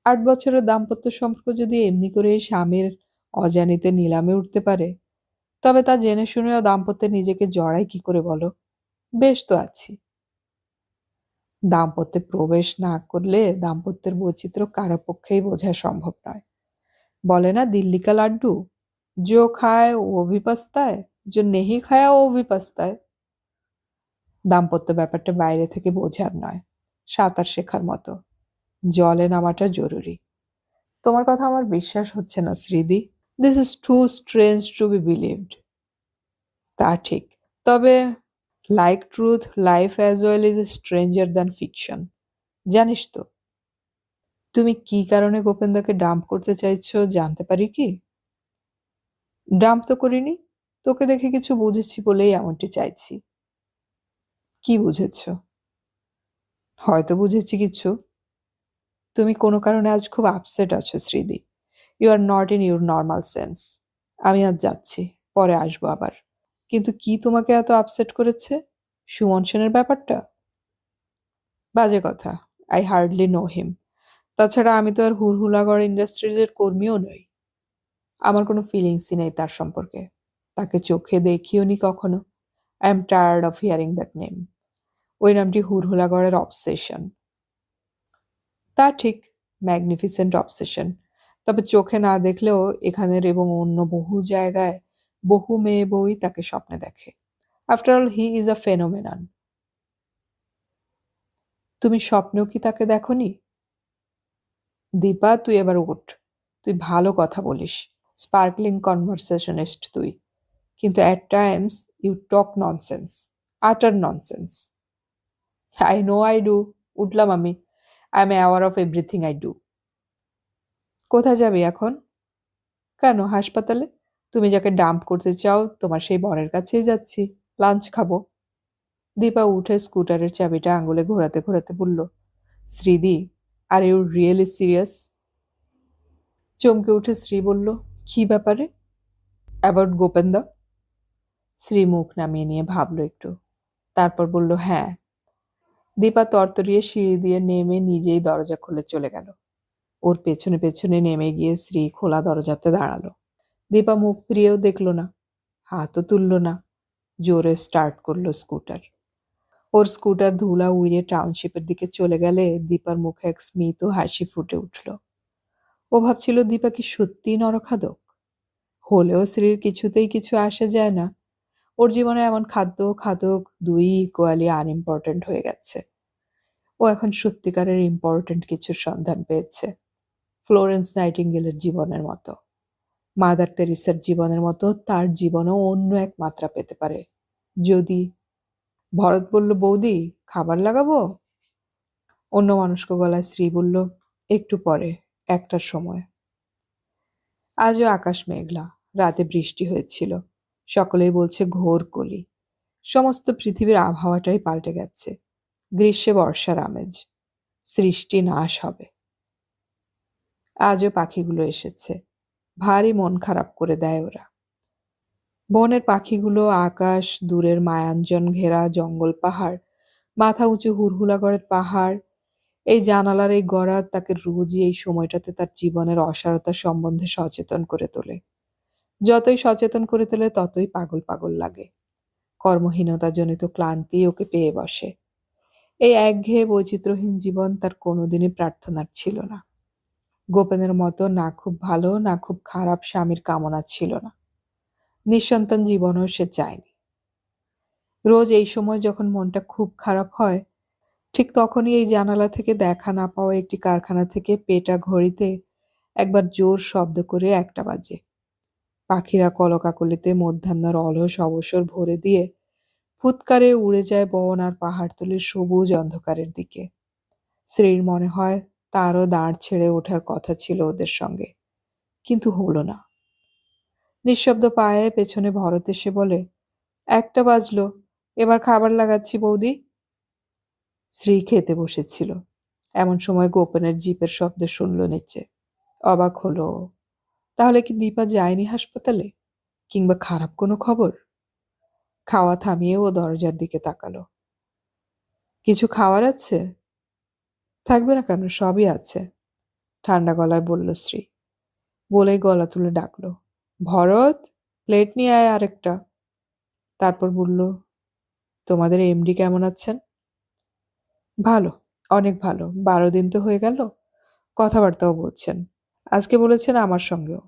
8 বছরের দাম্পত্য সম্পর্ক যদি এমনি করে স্বামীর অজানিতে নিলামে উঠতে পারে, তবে তা জেনে শুনেও দাম্পত্যে নিজেকে জড়াই কি করে বলো? বেশ তো আছি। দাম্পত্যে প্রবেশ না করলে দাম্পত্যের বৈচিত্র্য কারো পক্ষেই বোঝা সম্ভব নয়। বলে না দিল্লি কা লাড্ডু, जो খায় ও भी पछताए, जो नहीं খায়া ও भी पछताए। দাম্পত্য ব্যাপারটা বাইরে থেকে বোঝার নয়, সাঁতার শেখার মতো। জলে নামাটা জরুরি। তোমার কথা আমার বিশ্বাস হচ্ছে না শ্রীদি। This is too strange to be believed. তা ঠিক। তবে like truth, life as well is stranger than fiction. জানিস তো? তুমি কি কারণে গোপেন্দাকে ডাম্প করতে চাইছো জানতে পারি কি? ডাম্প তো করিনি। তোকে দেখে কিছু বুঝেছি বলেই এমনটি চাইছি। কি বুঝেছ? হয়তো বুঝেছি কিছু। তুমি কোনো কারণে আজ খুব আপসেট আছো শ্রীদি। You are not in your normal sense. আমি আজ যাচ্ছি, পরে আসবো আবার। কিন্তু কি তোমাকে এত আপসেট করেছে? সুমন সেনের ব্যাপারটা? বাজে কথা। I hardly know him. তাছাড়া আমি তো আর হুড়হুড়াগড় ইন্ডাস্ট্রিজের কর্মীও নই। আমার কোনো ফিলিংসই নেই তার সম্পর্কে। তাকে চোখে দেখিওনি কখনো। I am tired of hearing that name. ওই নামটি হুড়হুড়াগড়ের অবসেশন। তা ঠিক, ম্যাগনিফিসেন্ট অবসেশন। তবে চোখে না দেখলেও এখানের এবং অন্য বহু জায়গায় বহু মেয়ে বউই তাকে স্বপ্নে দেখে। After all he is a phenomenon. তুমি স্বপ্নেও কি তাকে দেখোনি? দীপা, তুই এবার ওঠ। তুই ভালো কথা বলিস, স্পার্কলিং কনভারসেশনিস্ট তুই, কিন্তু at times you talk nonsense, utter nonsense. I know I do. উঠলাম আমি। I am aware of everything I do. কোথায় যাবি এখন? কেন হাসপাতালে? তুমি যাকে ডাম্প করতে চাও তোমার সেই বরের কাছেই যাচ্ছি। লাঞ্চ খাবো। দীপা উঠে স্কুটারের চাবিটা আঙুলে ঘোরাতে ঘোরাতে বলল, শ্রীদি, আর ইউ রিয়েলি সিরিয়াস? চমকে উঠে শ্রী বলল, কি ব্যাপারে? অ্যাবাউট গোপেন্দা? শ্রী মুখ নামিয়ে নিয়ে ভাবল একটু, তারপর বলল, হ্যাঁ। দীপা তরতরিয়ে সিঁড়ি দিয়ে নেমে নিজেই দরজা খুলে চলে গেল। ওর পেছনে পেছনে নেমে গিয়ে শ্রী খোলা দরজাতে দাঁড়ালো। দীপা মুখ ফিরিয়েও দেখল না, হাতও তুলল না। জোরে স্টার্ট করলো স্কুটার। ওর স্কুটার ধুলা উড়িয়ে টাউনশিপের দিকে চলে গেলে দীপার মুখে এক স্মিত হাসি ফুটে উঠল। ও ভাবছিল দীপা কি সত্যিই নরখাদক? হলেও শ্রীর কিছুতেই কিছু আসে যায় না। ওর জীবনে এমন খাদ্য খাদক দুই ইকুয়ালি আনইম্পর্টেন্ট হয়ে গেছে। ও এখন সত্যিকারের ইম্পর্টেন্ট কিছুর সন্ধান পেয়েছে। ফ্লোরেন্স নাইটিঙ্গেলের জীবনের মতো, মাদার তেরেসার জীবনের মতো তার জীবনও অন্য এক মাত্রা পেতে পারে যদি। ভরত বলল, বৌদি খাবার লাগাবো? অন্য মানুষকে গলায় শ্রী বলল, একটু পরে, 1টার সময়। আজও আকাশ মেঘলা, রাতে বৃষ্টি হয়েছিল। সকলেই বলছে ঘোর কলি। সমস্ত পৃথিবীর আবহাওয়াটাই পাল্টে গেছে। গ্রীষ্মে বর্ষার আমেজ, সৃষ্টি নাশ হবে। আজও পাখিগুলো এসেছে, ভারী মন খারাপ করে দেয় ওরা। বনের পাখিগুলো, আকাশ, দূরের মায়াঞ্জন ঘেরা জঙ্গল পাহাড়, মাথা উঁচু হুড়হুড়াগড়ের পাহাড়, এই জানালার এই গড়া তাকে রোজই এই সময়টাতে তার জীবনের অসারতা সম্বন্ধে সচেতন করে তোলে। যতই সচেতন করে তোলে ততই পাগল পাগল লাগে। কর্মহীনতাজনিত ক্লান্তি ওকে পেয়ে বসে। এই একঘেয়ে বৈচিত্র্যহীন জীবন তার কোনোদিনই প্রার্থনার ছিল না। গোপেনের মতো না খুব ভালো না খুব খারাপ স্বামীর কামনা ছিল না। নিঃসন্তান জীবনও সে চায়নি। রোজ এই সময় যখন মনটা খুব খারাপ হয়, ঠিক তখনই এই জানালা থেকে দেখা না পাওয়া একটি কারখানা থেকে পেটা ঘড়িতে একবার জোর শব্দ করে 1টা বাজে। পাখিরা কলকাকলিতে মধ্যাহ্নের অলস অবসর ভরে দিয়ে ফুৎকারে উড়ে যায় বন আর পাহাড়তলির সবুজ অন্ধকারের দিকে। শ্রীর মনে হয় তারও দাঁড় ছেড়ে ওঠার কথা ছিল ওদের সঙ্গে, কিন্তু হলো না। নিঃশব্দ পায়ে পেছনে ভরত এসে বলে, 1টা বাজলো, এবার খাবার লাগাচ্ছি বৌদি। শ্রী খেতে বসেছিল। এমন সময় গোপনের জিপের শব্দ শুনল নিচে। অবাক হলো। তাহলে কি দীপা যায়নি হাসপাতালে? কিংবা খারাপ কোনো খবর? খাওয়া থামিয়ে ও দরজার দিকে তাকালো। কিছু খাওয়ার আছে? থাকবে না কেন, সবই আছে, ঠান্ডা গলায় বলল শ্রী। বলেই গলা তুলে ডাকলো, ভরত, প্লেট নিয়ে আয় আরেকটা। তারপর বলল, তোমাদের এমডি কেমন আছেন? ভালো, অনেক ভালো। 12 দিন তো হয়ে গেল। কথাবার্তাও বলছেন। আজকে বলেছেন আমার সঙ্গেও।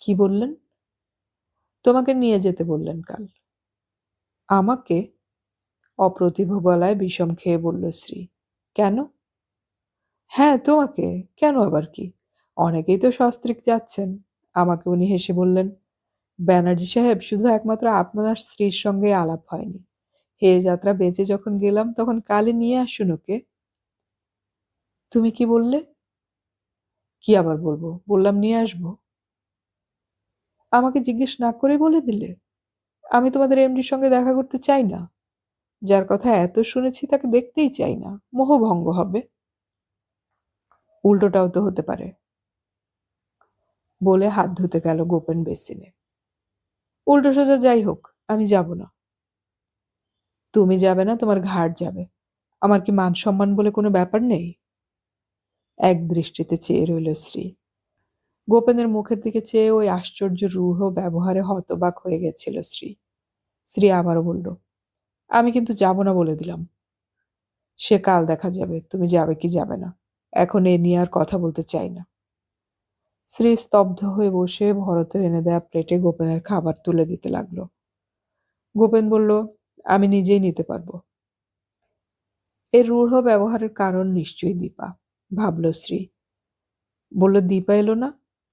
কি বললেন? তোমাকে নিয়ে যেতে বললেন কাল। আমাকে? অপ্রতিভ গলায় বিষম খেয়ে বলল শ্রী। কেন? হ্যাঁ তোমাকে। কেন আবার কি? অনেকেই তো সস্ত্রীক যাচ্ছেন। আমাকে উনি হেসে বললেন, ব্যানার্জি সাহেব, শুধু একমাত্র আপনার স্ত্রীর সঙ্গে আলাপ হয়নি। হে যাত্রা বেঁচে যখন গেলাম তখন কালে নিয়ে আসুন ওকে। তুমি কি বললে? কি আবার বলবো, বললাম নিয়ে আসবো। আমাকে জিজ্ঞেস না করে বলে দিলে? আমি তোমাদের এমডির সঙ্গে দেখা করতে চাই না। যার কথা এত শুনেছি তাকে দেখতেই চাই না, মোহভঙ্গ হবে। উল্টোটাও তো হতে পারে। বলে হাত ধুতে গেল গোপেন বেসিনে। উল্টো সোজা যাই হোক, আমি যাব না। তুমি যাবে না, তোমার ঘাড় যাবে। আমার কি মান সম্মান বলে কোনো ব্যাপার নেই? এক দৃষ্টিতে চেয়ে রইল শ্রী। গোপেনের মুখের দিকে চেয়ে ওই আশ্চর্য রূঢ় ব্যবহারে হতবাক হয়ে গেছিল শ্রী। শ্রী আবারও বলল, আমি কিন্তু যাব না বলে দিলাম। সে কাল দেখা যাবে তুমি যাবে কি যাবে না। এখন এ নিয়ে আর কথা বলতে চাই না। শ্রী স্তব্ধ হয়ে বসে ভরতের এনে দেয়া প্লেটে গোপেনের খাবার তুলে দিতে লাগলো। গোপেন বলল, আমি নিজেই নিতে পারবো। এর রূঢ় ব্যবহারের কারণ নিশ্চয়ই দীপা, ভাবল শ্রী। বলল, দীপা এলো না?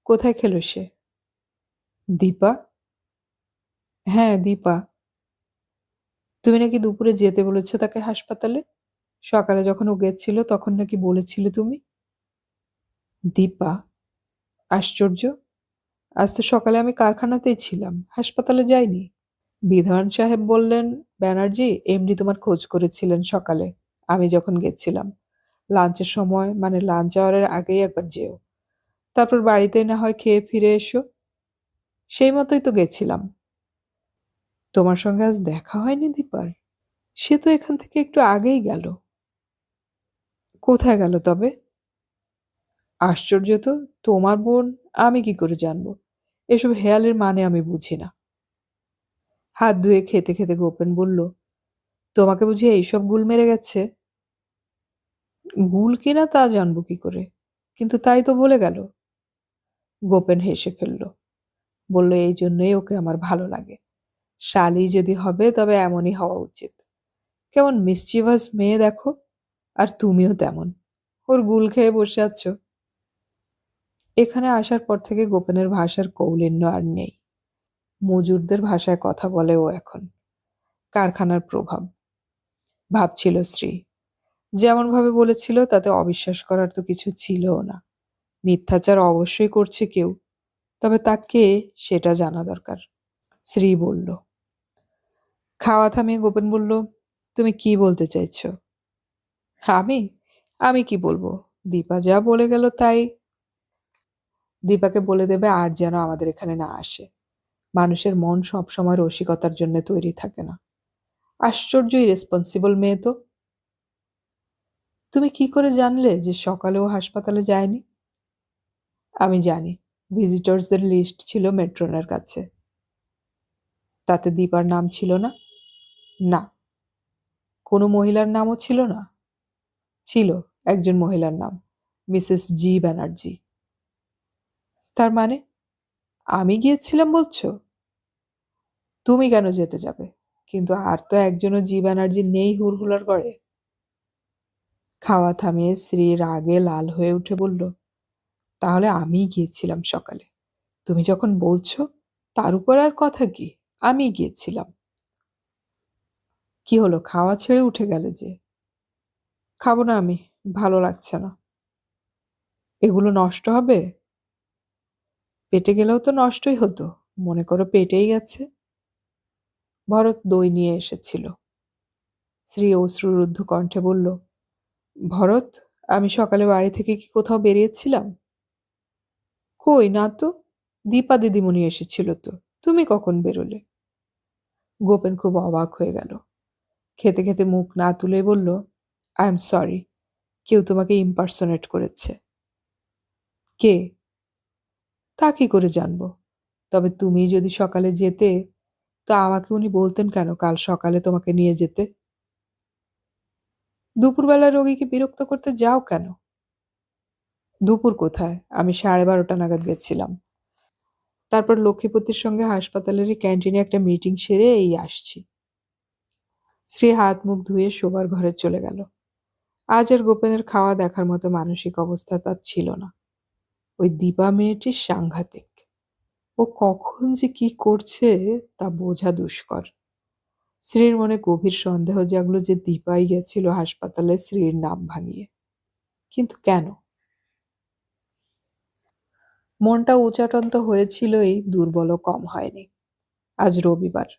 কোথায় খেলো সে? দীপা? হ্যাঁ, দীপা। তুমি নাকি দুপুরে যেতে বলেছ তাকে হাসপাতালে? সকালে যখন ও গেছিল তখন নাকি বলেছিলে তুমি? দীপা? আশ্চর্য! আজ তো সকালে আমি কারখানাতেই ছিলাম, হাসপাতালে যাইনি। বিধান সাহেব বললেন, ব্যানার্জি এমডি তোমার খোঁজ করেছিলেন সকালে, আমি যখন গেছিলাম। লাঞ্চের সময়, মানে লাঞ্চ আওয়ারের আগেই একবার যেও। তারপর বাড়িতেই না হয় খেয়ে ফিরে এসো। সেই মতোই তো গেছিলাম। তোমার সঙ্গে আজ দেখা হয়নি দীপার? সে তো এখান থেকে একটু আগেই গেল। কোথায় গেল তবে? আশ্চর্য তো, তোমার বোন, আমি কি করে জানবো? এসব হেয়ালের মানে আমি বুঝি না। হাত ধুয়ে খেতে খেতে গোপেন বলল, তোমাকে বুঝি এইসব গুল মেরে গেছে? গুল কিনা তা জানবো কি করে, কিন্তু তাই তো বলে গেল। গোপেন হেসে ফেলল, বলল, এই জন্যই ওকে আমার ভালো লাগে। শালি যদি হবে তবে এমনই হওয়া উচিত। কেমন মিসচিভাস মেয়ে দেখো। আর তুমিও তেমন। ওর গুল খেয়ে বসে আছো। এখানে আসার পর থেকে গোপেনের ভাষার কৌলিন্য আর নেই। মজুরদের ভাষায় কথা বলে ও এখন। কারখানার প্রভাব। ভাবছিল শ্রী, যেমন ভাবে বলেছিল তাতে অবিশ্বাস করার তো কিছু ছিলও না। মিথ্যাচার অবশ্যই করছে কেউ, তবে তা কে সেটা জানা দরকার। শ্রী বলল। খাওয়া থামিয়ে গোপেন বলল, তুমি কি বলতে চাইছো? আমি আমি কি বলবো? দীপা যা বলে গেল তাই। দীপাকে বলে দেবে আর যেন আমাদের এখানে না আসে। মানুষের মন সবসময় রসিকতার জন্য তৈরি থাকে না। আশ্চর্য ইরেসপন্সিবল মেয়ে তো। তুমি কি করে জানলে যে সকালেও হাসপাতালে যায়নি? আমি জানি। ভিজিটরসদের লিস্ট ছিল মেট্রনের কাছে। তাতে দীপার নাম ছিল না? না। কোনো মহিলার নামও ছিল না? ছিল, একজন মহিলার নাম, মিসেস জি ব্যানার্জি। তার মানে? আমি গিয়েছিলাম বলছো? তুমি কেন যেতে যাবে? কিন্তু আর তো একজনও জি ব্যানার্জি নেই হুড়হুড়ার গড়ে। খাওয়া থামিয়ে শ্রী রাগে লাল হয়ে উঠে বলল, তাহলে আমি গিয়েছিলাম সকালে। তুমি যখন বলছো, তার উপর আর কথা কি? আমি গিয়েছিলাম। কি হলো, খাওয়া ছেড়ে উঠে গেলে যে? খাবো না আমি, ভালো লাগছে না। এগুলো নষ্ট হবে? পেটে গেলেও তো নষ্টই হতো। মনে করো পেটেই গেছে। ভরত দই নিয়ে এসেছিল। শ্রী অশ্রুরুদ্ধ কণ্ঠে বলল, ভরত, আমি সকালে বাড়ি থেকে কি কোথাও বেরিয়েছিলাম? কই না তো। দীপা দিদিমণি এসেছিল তো। তুমি কখন বেরোলে? গোপেন খুব অবাক হয়ে গেল। খেতে খেতে মুখ না তুলে বলল, আই এম সরি, কেউ তোমাকে ইম্পারসোনেট করেছে। কে? তা কি করে জানবো? তবে তুমি যদি সকালে যেতে, তো আমাকে উনি বলতেন কেন কাল সকালে তোমাকে নিয়ে যেতে? দুপুরবেলা রোগীকে বিরক্ত করতে যাও কেন? দুপুর কোথায়, আমি 12:30 নাগাদ গেছিলাম। তারপর লক্ষ্মীপতির সঙ্গে হাসপাতালেরই ক্যান্টিনে একটা মিটিং সেরে এই আসছি। শ্রী হাত মুখ ধুয়ে শোবার ঘরে চলে গেল। আজ আর গোপেনের খাওয়া দেখার মতো মানসিক অবস্থা তার ছিল না। ওই দীপা মেয়েটি সাংঘাতিক। ও কখন যে কি করছে তা বোঝা দুষ্কর। শ্রীর মনে গভীর সন্দেহ জাগলো যে দীপাই গেছিল হাসপাতালে শ্রীর নাম ভাঙিয়ে। কিন্তু কেন? মনটা উচাটন্ত হয়েছিলই, দুর্বলও কম হয়নি। আজ রবিবার।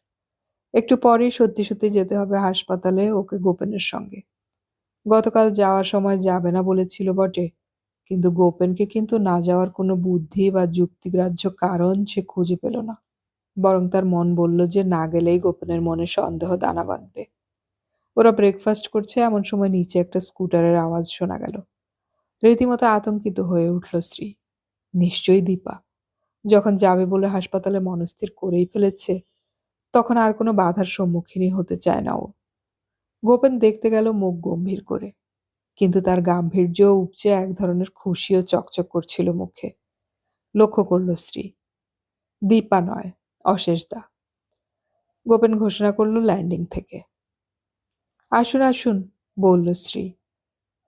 একটু পরেই সত্যি সত্যি যেতে হবে হাসপাতালে ওকে গোপেনের সঙ্গে। গতকাল যাওয়ার সময় যাবে না বলেছিল বটে, কিন্তু গোপেনকে কিন্তু না যাওয়ার কোনো বুদ্ধি বা যুক্তিগ্রাহ্য কারণ সে খুঁজে পেল না। বরং তার মন বলল যে না গেলেই গোপেনের মনে সন্দেহ দানা বাঁধবে। ওরা ব্রেকফাস্ট করছে এমন সময় নিচে একটা স্কুটারের আওয়াজ শোনা গেল। রীতিমতো আতঙ্কিত হয়ে উঠল শ্রী। নিশ্চয়ই দীপা। যখন যাবে বলে হাসপাতালে মনস্থির করেই ফেলেছে, তখন আর কোনো বাধার সম্মুখীনই হতে চায় না ও। গোপেন দেখতে গেল মুখ গম্ভীর করে, কিন্তু তার গাম্ভীর্য উপচে এক ধরনের খুশিও চকচক করছিল মুখে। লক্ষ্য করল শ্রী। দীপা নয়, অশেষ দা। গোপেন ঘোষণা করল ল্যান্ডিং থেকে। আসুন আসুন, বলল শ্রী।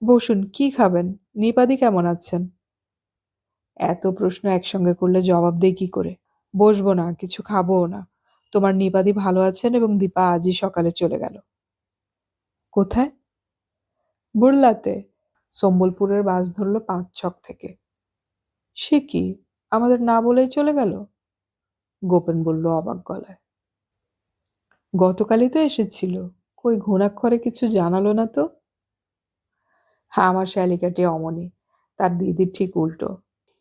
বসুন, কি খাবেন? নিপাদি কেমন আছেন? এত প্রশ্ন একসঙ্গে করলে জবাব দেই কি করে? বসবো না, কিছু খাবোও না। তোমার নিপাদি ভালো আছেন এবং দীপা আজই সকালে চলে গেল। কোথায়? বুড়লাতে। সম্বলপুরের বাস ধরল ৫-৬ থেকে। সে কি, আমাদের না বলেই চলে গেল? গোপেন বলল অবাক গলায়। গতকালই তো এসেছিল, কই ঘুণাক্ষরে কিছু জানালো না তো। হ্যাঁ, আমার শ্যালিকাটি অমনি, তার দিদির ঠিক উল্টো।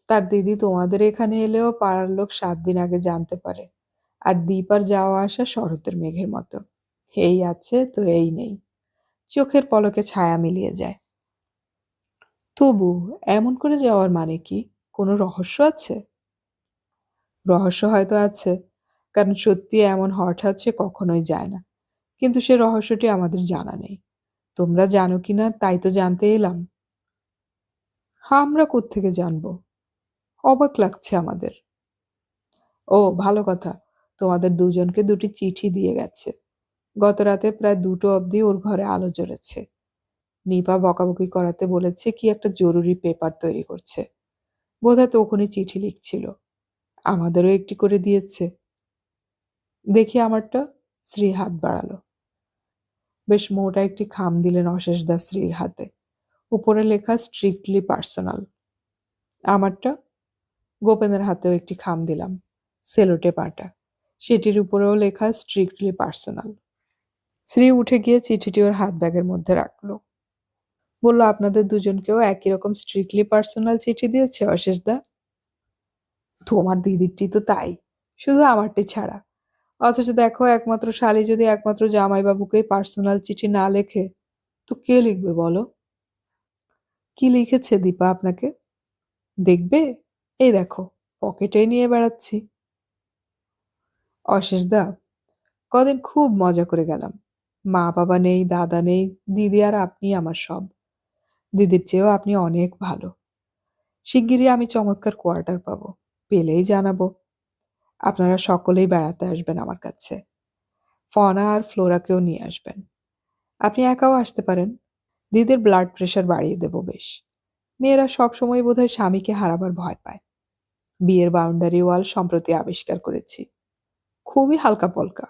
তার দিদি তোমাদের এখানে এলেও পাড়ার লোক ৭ দিন আগে জানতে পারে। আর দীপার যাওয়া আসা শরতের মেঘের মতো, এই আছে তো এই নেই, চোখের পলকে ছায়া মিলিয়ে যায়। তবু এমন করে যাওয়ার মানে কি? কোনো রহস্য আছে? রহস্য হয়তো আছে, কারণ সত্যি এমন হঠাৎ সে কখনোই যায় না। কিন্তু সে রহস্যটি আমাদের জানা নেই। তোমরা জানো কিনা তাই তো জানতে এলাম। আমরা কোত্থেকে জানবো? অবাক লাগছে আমাদের। ও ভালো কথা, তোমাদের দুজনকে ২টি চিঠি দিয়ে গেছে। গত রাতে প্রায় ২টো অবধি ওর ঘরে আলো জ্বলেছে। নিপা বকাবকি করাতে বলেছে কি একটা জরুরি পেপার তৈরি করছে। বোধহয় তখনই চিঠি লিখছিল। আমাদেরও একটি করে দিয়েছে। দেখি আমারটা। শ্রী হাত বাড়ালো। বেশ মোটা একটি খাম দিলেন অশেষ দা শ্রীর হাতে। উপরে লেখা স্ট্রিক্টলি পার্সোনাল। আমারটা? গোপেনের হাতেও একটি খাম দিলাম, সেলোটেপ আঁটা। সেটির উপরেও লেখা স্ট্রিক্টলি পার্সোনাল। শ্রী উঠে গিয়ে চিঠিটি ওর হাত ব্যাগের মধ্যে রাখলো। বলল, আপনাদের দুজনকেও একই রকম স্ট্রিক্টলি পার্সোনাল চিঠি দিয়েছে অশেষ দা? তোমার দিদিরটি তো তাই, শুধু আমারটি ছাড়া। অথচ দেখো, একমাত্র শালী যদি একমাত্র জামাইবাবুকেই পার্সোনাল চিঠি না লেখে, তো কে লিখবে বলো? কি লিখেছে দীপা আপনাকে? দেখবে? এই দেখো, পকেটে নিয়ে বেড়াচ্ছি। অশেষ দা, কদিন খুব মজা করে গেলাম। মা বাবা নেই, দাদা নেই, দিদি আর আপনি আমার সব। দিদির চেয়েও আপনি অনেক ভালো। শিগগিরই আমি চমৎকার কোয়ার্টার পাবো, পেলেই জানাবো। আপনারা সকলেই বেড়াতে আসবেন আমার কাছে। ফনা আর ফ্লোরাকেও নিয়ে আসবেন। আপনি একাও আসতে পারেন। দিদির ব্লাড প্রেশার বাড়িয়ে দেব বেশ। মেয়েরা সবসময় বোধহয় স্বামীকে হারাবার ভয় পায়। বিয়ের বাউন্ডারি ওয়াল সম্প্রতি আবিষ্কার করেছি, খুবই হালকা পলকা।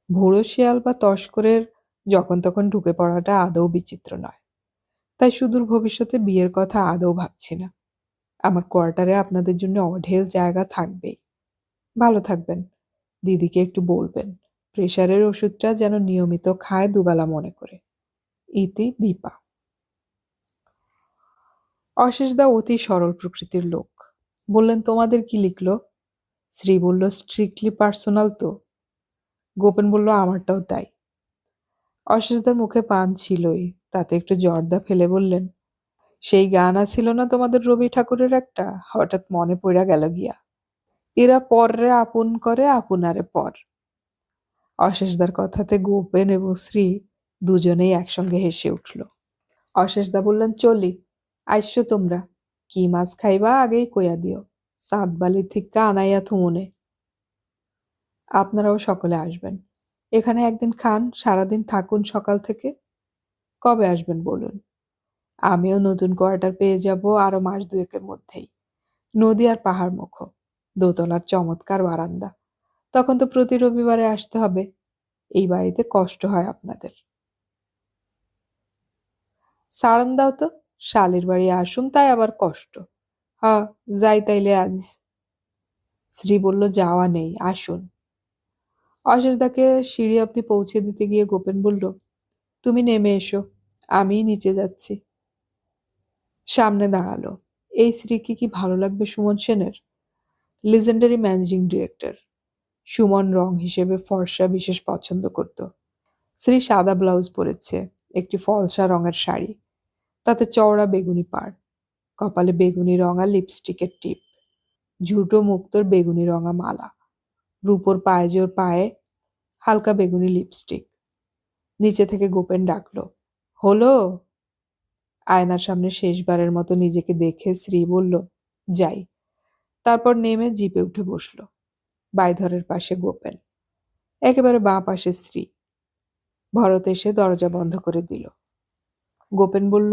ভুড়ো শিয়াল বা তস্করের যখন তখন ঢুকে পড়াটা আদৌ বিচিত্র নয়। তাই সুদূর ভবিষ্যতে বিয়ের কথা আদৌ ভাবছি না। আমার কোয়ার্টারে আপনাদের জন্য অঢেল জায়গা থাকবেই। ভালো থাকবেন। দিদিকে একটু বলবেন প্রেশারের ওষুধটা যেন নিয়মিত খায়, দুবেলা মনে করে। ইতি দীপা। অশেষদা অতি সরল প্রকৃতির লোক। বললেন, তোমাদের কি লিখলো? শ্রী বলল, স্ট্রিক্টলি পার্সোনাল তো। গোপেন বলল, আমারটাও তাই। অশেষদার মুখে পান ছিলই, তাতে একটু জর্দা ফেলে বললেন, সেই গান আছিল না তোমাদের রবি ঠাকুরের একটা, হঠাৎ মনে পড়া গেল গিয়া। এরা পররে আপন করে, আপনারে পর। অশেষদার কথাতে গোপেন এবং শ্রী দুজনেই একসঙ্গে হেসে উঠল। অশেষদা বললেন, চলি। আইসো তোমরা। কি মাছ খাইবা আগেই কইয়া দিও। সাতবালি থিক্কা আনাইয়া থুমুনে। আপনারাও সকলে আসবেন। এখানে একদিন খান, সারাদিন থাকুন সকাল থেকে। কবে আসবেন বলুন। আমিও নতুন কোয়ার্টার পেয়ে যাব আরো মাস ২-১-এর মধ্যেই। নদী আর পাহাড় মুখ, দোতলার চমৎকার বারান্দা। তখন তো প্রতি রবিবারে আসতে হবে। এই বাড়িতে কষ্ট হয় আপনাদের। সাড়ন দাও তো, শালের বাড়ি আসুম তাই আবার কষ্ট। হ্যাঁ, যাই তাইলে আজ। শ্রী বলল, যাওয়া নেই, আসুন। অশেষদাকে সিঁড়ি অব্দি পৌঁছে দিতে গিয়ে গোপেন বলল, তুমি নেমে এসো, আমি নিচে যাচ্ছি। সামনে দাঁড়ালো। এই শ্রীকে কি ভালো লাগবে সুমন সেনের? Legendary managing director. সুমন রং হিসেবে ফর্সা বিশেষ পছন্দ করত। শ্রী সাদা ব্লাউজ পরেছে, একটি ফলসা রঙের শাড়ি, তাতে চওড়া বেগুনি পাড়, কপালে বেগুনি রঙা লিপস্টিকের টিপ, ঝুঁটো মুক্তোর বেগুনি রঙা মালা, রূপোর পায়েজোর পায়ে হালকা বেগুনি লিপস্টিক। নিচে থেকে গোপেন ডাকলো, হলো? আয়নার সামনে শেষবারের মতো নিজেকে দেখে শ্রী বলল, যাই। তারপর নেমে জিপে উঠে বসল। বাইধরের পাশে গোপেন, একেবারে বাঁ পাশে শ্রী। ভরত এসে দরজা বন্ধ করে দিল। গোপেন বলল,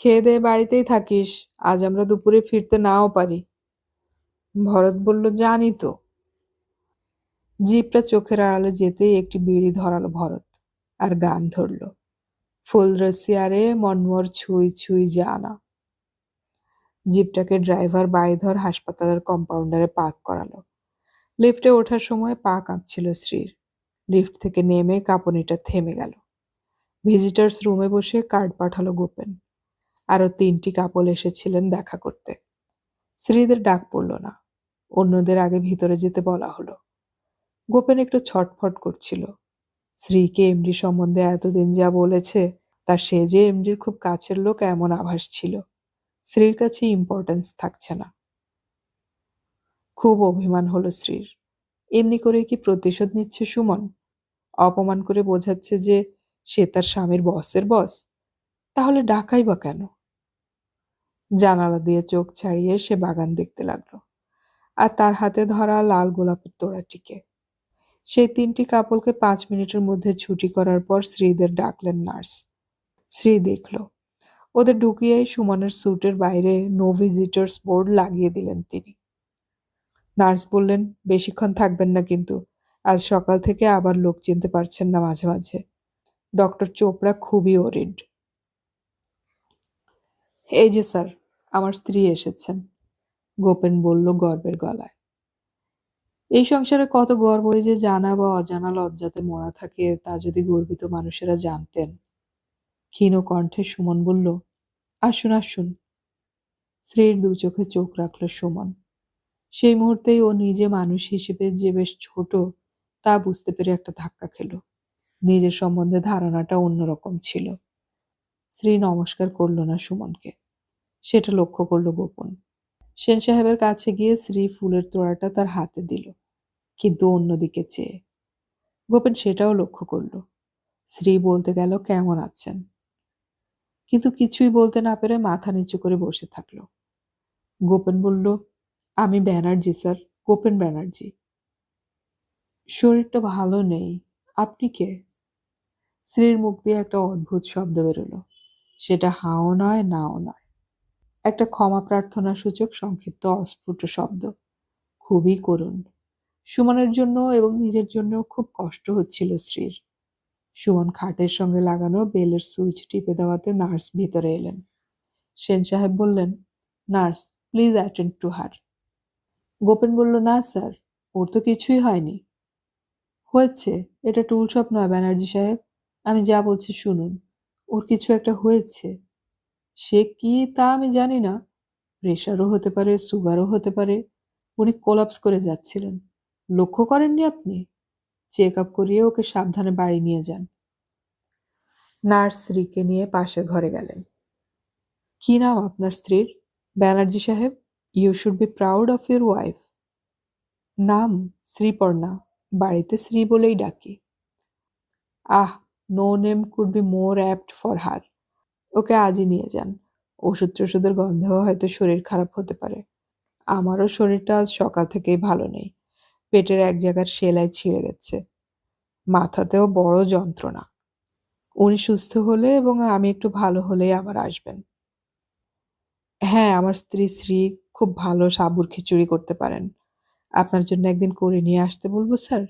খেয়ে দেয়ে বাড়িতেই থাকিস, আজ আমরা দুপুরে ফিরতে নাও পারি। ভরত বলল, জানি তো। জিপটা চোখের আড়ালে যেতেই একটি বিড়ি ধরালো ভরত, আর গান ধরল, ফুল রসিয়ারে মনমোর ছুঁই ছুঁই জানা। জিপটাকে ড্রাইভার বাইধর হাসপাতালের কম্পাউন্ডারে পার্ক করালো। লিফটে ওঠার সময় পা কাঁপছিল শ্রীর। লিফট থেকে নেমে কাঁপুনিটা থেমে গেল। ভিজিটার্স রুমে বসে কার্ড পাঠালো গোপেন। আরো 3টি কাপল এসেছিলেন দেখা করতে। শ্রীদের ডাক পড়ল না। অন্যদের আগে ভিতরে যেতে বলা হলো। গোপেন একটু ছটফট করছিল। শ্রীকে এমডি সম্বন্ধে এতদিন যা বলেছে, তা সে যে এমডির খুব কাছের লোক এমন আভাস ছিল। শ্রীর কাছে ইম্পর্টেন্স থাকছে না। খুব অভিমান হলো শ্রীর। এমনি করে কি প্রতিশোধ নিচ্ছে সুমন? অপমান করে বোঝাচ্ছে যে সে তার স্বামীর বসের বস। তাহলে ডাকাই বা কেন? জানালা দিয়ে চোখ ছাড়িয়ে সে বাগান দেখতে লাগলো, আর তার হাতে ধরা লাল গোলাপের তোড়াটিকে। সেই 3টি কাপলকে 5 মিনিটের মধ্যে ছুটি করার পর শ্রীদের ডাকলেন নার্স। শ্রী দেখল, ওদের ঢুকিয়েই সুমনের স্যুটের বাইরে নো ভিজিটার্স বোর্ড লাগিয়ে দিলেন তিনি। নার্স বললেন, বেশিক্ষণ থাকবেন না কিন্তু, আজ সকাল থেকে আবার লোক চিনতে পারছেন না মাঝে মাঝে। ডক্টর চোপড়া খুবই ওরিড। এই যে স্যার, আমার স্ত্রী এসেছেন, গোপেন বলল গর্বের গলায়। এই সংসারে কত গর্বই যে জানা বা অজানা লজ্জাতে মোড়া থাকে, তা যদি গর্বিত মানুষেরা জানতেন। ক্ষীণ কণ্ঠে সুমন বলল, আসুন আসুন। স্ত্রীর 2 চোখে চোখ রাখল সুমন। সেই মুহূর্তেই ও নিজে মানুষ হিসেবে যে বেশ ছোট, তা বুঝতে পেরে একটা ধাক্কা খেল। নিজের সম্বন্ধে ধারণাটা অন্যরকম ছিল। শ্রী নমস্কার করল না সুমনকে, সেটা লক্ষ্য করল গোপন। সেন সাহেবের কাছে গিয়ে শ্রী ফুলের তোড়াটা তার হাতে দিল, কিন্তু অন্যদিকে চেয়ে। গোপন সেটাও লক্ষ্য করল। শ্রী বলতে গেল, কেমন আছেন, কিন্তু কিছুই বলতে না পেরে মাথা নিচু করে বসে থাকলো। গোপন বলল, আমি ব্যানার্জি স্যার, গোপেন ব্যানার্জি। শরীরটা ভালো নেই। আপনি কে? শ্রীর মুখ দিয়ে একটা অদ্ভুত শব্দ বেরোলো। সেটা হাও নয়, নাও নয়। একটা ক্ষমা প্রার্থনা সূচক সংক্ষিপ্ত অস্ফুট শব্দ, খুবই করুণ। সুমনের জন্য এবং নিজের জন্য খুব কষ্ট হচ্ছিল শ্রীর। সুমন খাটের সঙ্গে লাগানো বেলের সুইচ টিপে দেওয়াতে নার্স ভিতরে এলেন। সেন সাহেব বললেন, nurse, please attend to her. Gopen বলল, না স্যার, ওর তো কিছুই হয়নি। হয়েছে, এটা টুলশপ নয় ব্যানার্জি সাহেব, আমি যা বলছি শুনুন। ওর কিছু একটা হয়েছে। সে কি তা আমি জানি না। প্রেশারও হতে পারে, সুগারও হতে পারে। উনি কোলাপস করে যাচ্ছিলেন। লক্ষ্য করেননি আপনি? চেক আপ করিয়ে ওকে সাবধানে বাড়ি নিয়ে যান। নার্স শ্রীকে নিয়ে পাশের ঘরে গেলেন। কি নাম আপনার স্ত্রীর, ব্যানার্জি সাহেব? You should be proud of your wife. নাম শ্রীপর্ণা, বাড়িতে শ্রী বলেই ডাকি। Ah, no name could be more apt for her. Okay আজই নিয়ে যান। ওষুধ টষুধের গন্ধেও হয়তো শরীর খারাপ হতে পারে। আমারও শরীরটা আজ সকাল থেকেই ভালো নেই। পেটের এক জায়গার সেলাই ছিঁড়ে গেছে। মাথাতেও বড় যন্ত্রণা। উনি সুস্থ হলে এবং আমি একটু ভালো হলেই আবার আসবেন। হ্যাঁ, আমার স্ত্রী শ্রী খুব ভালো সাবুর খিচুড়ি করতে পারেন। আপনার জন্য একদিন করে নিয়ে আসতে বলবো স্যার?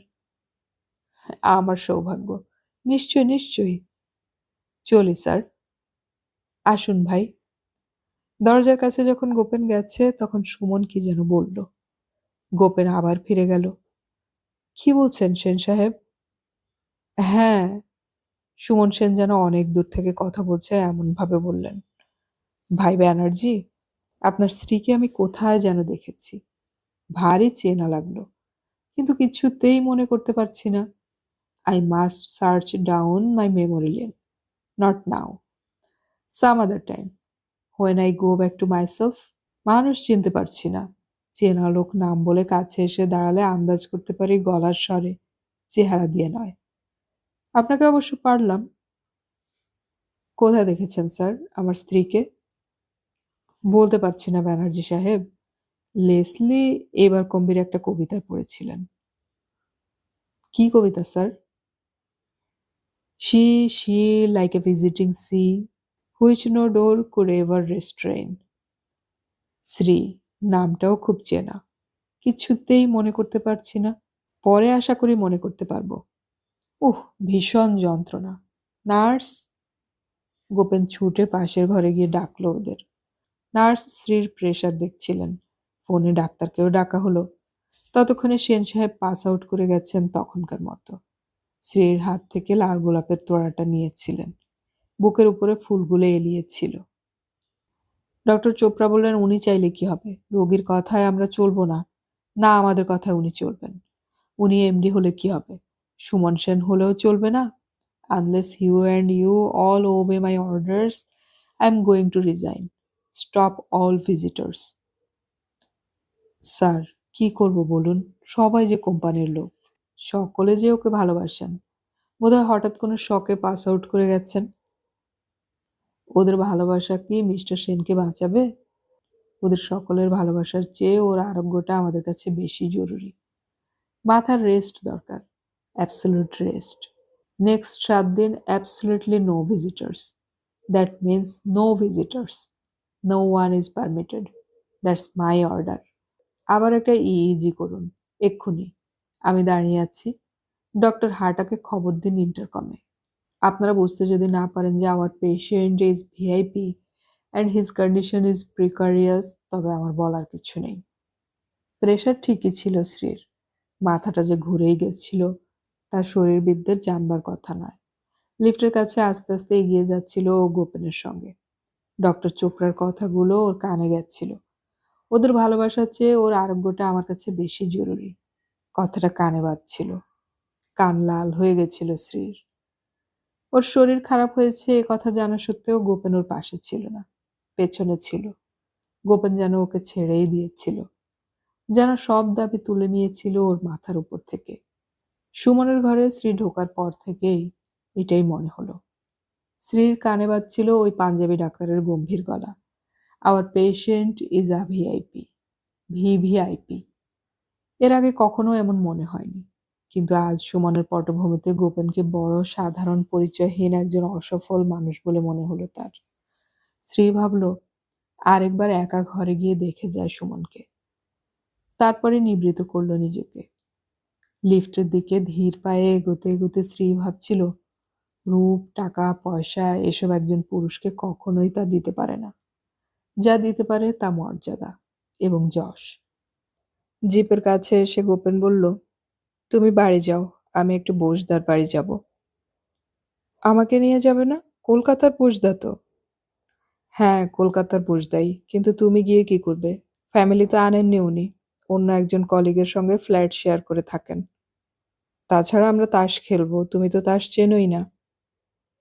আমার সৌভাগ্য। নিশ্চয়ই নিশ্চয়ই। চলি স্যার। আসুন ভাই। দরজার কাছে যখন গোপেন গেছে তখন সুমন কি যেন বলল। গোপেন আবার ফিরে গেল। কি বলছেন সেন সাহেব? হ্যাঁ। সুমন সেন যেন অনেক দূর থেকে কথা বলছে এমন ভাবে বললেন। ভাই ব্যানার্জি, আপনার স্ত্রীকে আমি কোথায় যেন দেখেছি। ভারী চেনা লাগলো, কিন্তু কিছুতেই মনে করতে পারছি না। I must search down my memory lane. Not now. Some other time. When I go back to myself. মানুষ চিনতে পারছি না। চেনা লোক নাম বলে কাছে এসে দাঁড়ালে আন্দাজ করতে পারি গলার স্বরে, চেহারা দিয়ে নয়। আপনাকে অবশ্য পারলাম। কোথায় দেখেছেন স্যার আমার স্ত্রীকে? বলতে পারছি না ব্যানার্জি সাহেব। লেসলি এবার কম্বির একটা কবিতায় পড়েছিলেন। কি কবিতা sir? She like a visiting sea, which no door could ever restrain. Shri নামটাও খুব চেনা, কিছুতেই মনে করতে পারছি না। পরে আশা করি মনে করতে পারবো। উহ, ভীষণ যন্ত্রণা। নার্স! গোপেন ছুটে পাশের ঘরে গিয়ে ডাকলো ওদের। নার্স শ্রীর প্রেশার দেখছিলেন। ফোনে ডাক্তারকেও ডাকা হলো। ততক্ষণে সেন সাহেব পাস আউট করে গেছেন তখনকার মতো। শ্রীর হাত থেকে লাল গোলাপের তোড়াটা নিয়েছিলেন। বুকের উপরে ফুলগুলো এলিয়েছিল। ডক্টর চোপড়া বললেন, উনি চাইলে কি হবে? রোগীর কথায় আমরা চলবো না। না, আমাদের কথায় উনি চলবেন। উনি এমডি হলে কি হবে? সুমন সেন হলেও চলবে না? Unless you and you all obey my orders, I'm going to resign. Stop all visitors. Sir, কি করব বলুন? সবাই যে কোম্পানির লোক। সকলে যে ওকে ভালোবাসেন। বোধহয় হঠাৎ কোনো শকে পাস আউট করে গেছেন। ওদের ভালোবাসা কি মিস্টার সেনকে বাঁচাবে? ওদের সকলের ভালোবাসার চেয়ে ওর আরোগ্যটা আমাদের কাছে বেশি জরুরি। মাথার রেস্ট দরকার। Absolute rest. নেক্সট 7 দিন absolutely no visitors. That means no visitors. No one is permitted. That's my order. আবার একটা ইইজি করুন, এক্ষুনি। আমি দাঁড়িয়ে আছি। ডক্টর হাটাকে খবর দিন ইন্টারকমে। আপনারা বুঝতে যদি না পারেন যে our patient is VIP and his condition is precarious, তবে আমার বলার কিছু নেই। প্রেশার ঠিকই ছিল শ্রীর। মাথাটা যে ঘুরেই গেছিল, তার শরীরবিদদের জানবার কথা নয়। লিফটের কাছে আস্তে আস্তে এগিয়ে যাচ্ছিল ও গোপেনের সঙ্গে। ডক্টর চোপড়ার কথাগুলো ওর কানে গেছিল। ওদের ভালোবাসার চেয়ে ওর আরোগ্যটা আমার কাছে বেশি জরুরি। কথাটা কানে বাজছিল। কান লাল হয়ে গেছিল শ্রীর। ওর শরীর খারাপ হয়েছে এ কথা জানা সত্ত্বেও গোপেন ওর পাশে ছিল না, পেছনে ছিল। গোপেন যেন ওকে ছেড়েই দিয়েছিল, যেন সব দাবি তুলে নিয়েছিল ওর মাথার উপর থেকে। সুমনের ঘরে শ্রী ঢোকার পর থেকেই এটাই মনে হলো। শ্রীর কানে বাজছিল ওই পাঞ্জাবি ডাক্তারের গম্ভীর গলা। Our patient is a VIP. VVIP. এর আগে কখনো এমন মনে হয়নি, কিন্তু আজ সুমনের পটভূমিতে গোপেনকে বড় সাধারণ পরিচয়হীন একজন অসফল মানুষ বলে মনে হলো তার। শ্রী ভাবল, আরেকবার একা ঘরে গিয়ে দেখে যায় সুমনকে। তারপরে নিবৃত করল নিজেকে। লিফটের দিকে ধীর পায়ে এগোতে এগোতে শ্রী ভাবছিল, রূপ, টাকা, পয়সা এসব একজন পুরুষকে কখনোই তা দিতে পারে না। যা দিতে পারে তা মর্যাদা এবং যশ। জিপের কাছে এসে গোপেন বলল, তুমি বাড়ি যাও, আমি একটু বোসদার বাড়ি যাব। আমাকে নিয়ে যাবে না? কলকাতার বোসদা তো। হ্যাঁ, কলকাতার বোসদাই, কিন্তু তুমি গিয়ে কি করবে? ফ্যামিলি তো আনেননি উনি, অন্য একজন কলিগের সঙ্গে ফ্ল্যাট শেয়ার করে থাকেন। তাছাড়া আমরা তাস খেলবো, তুমি তো তাস চেনোই না।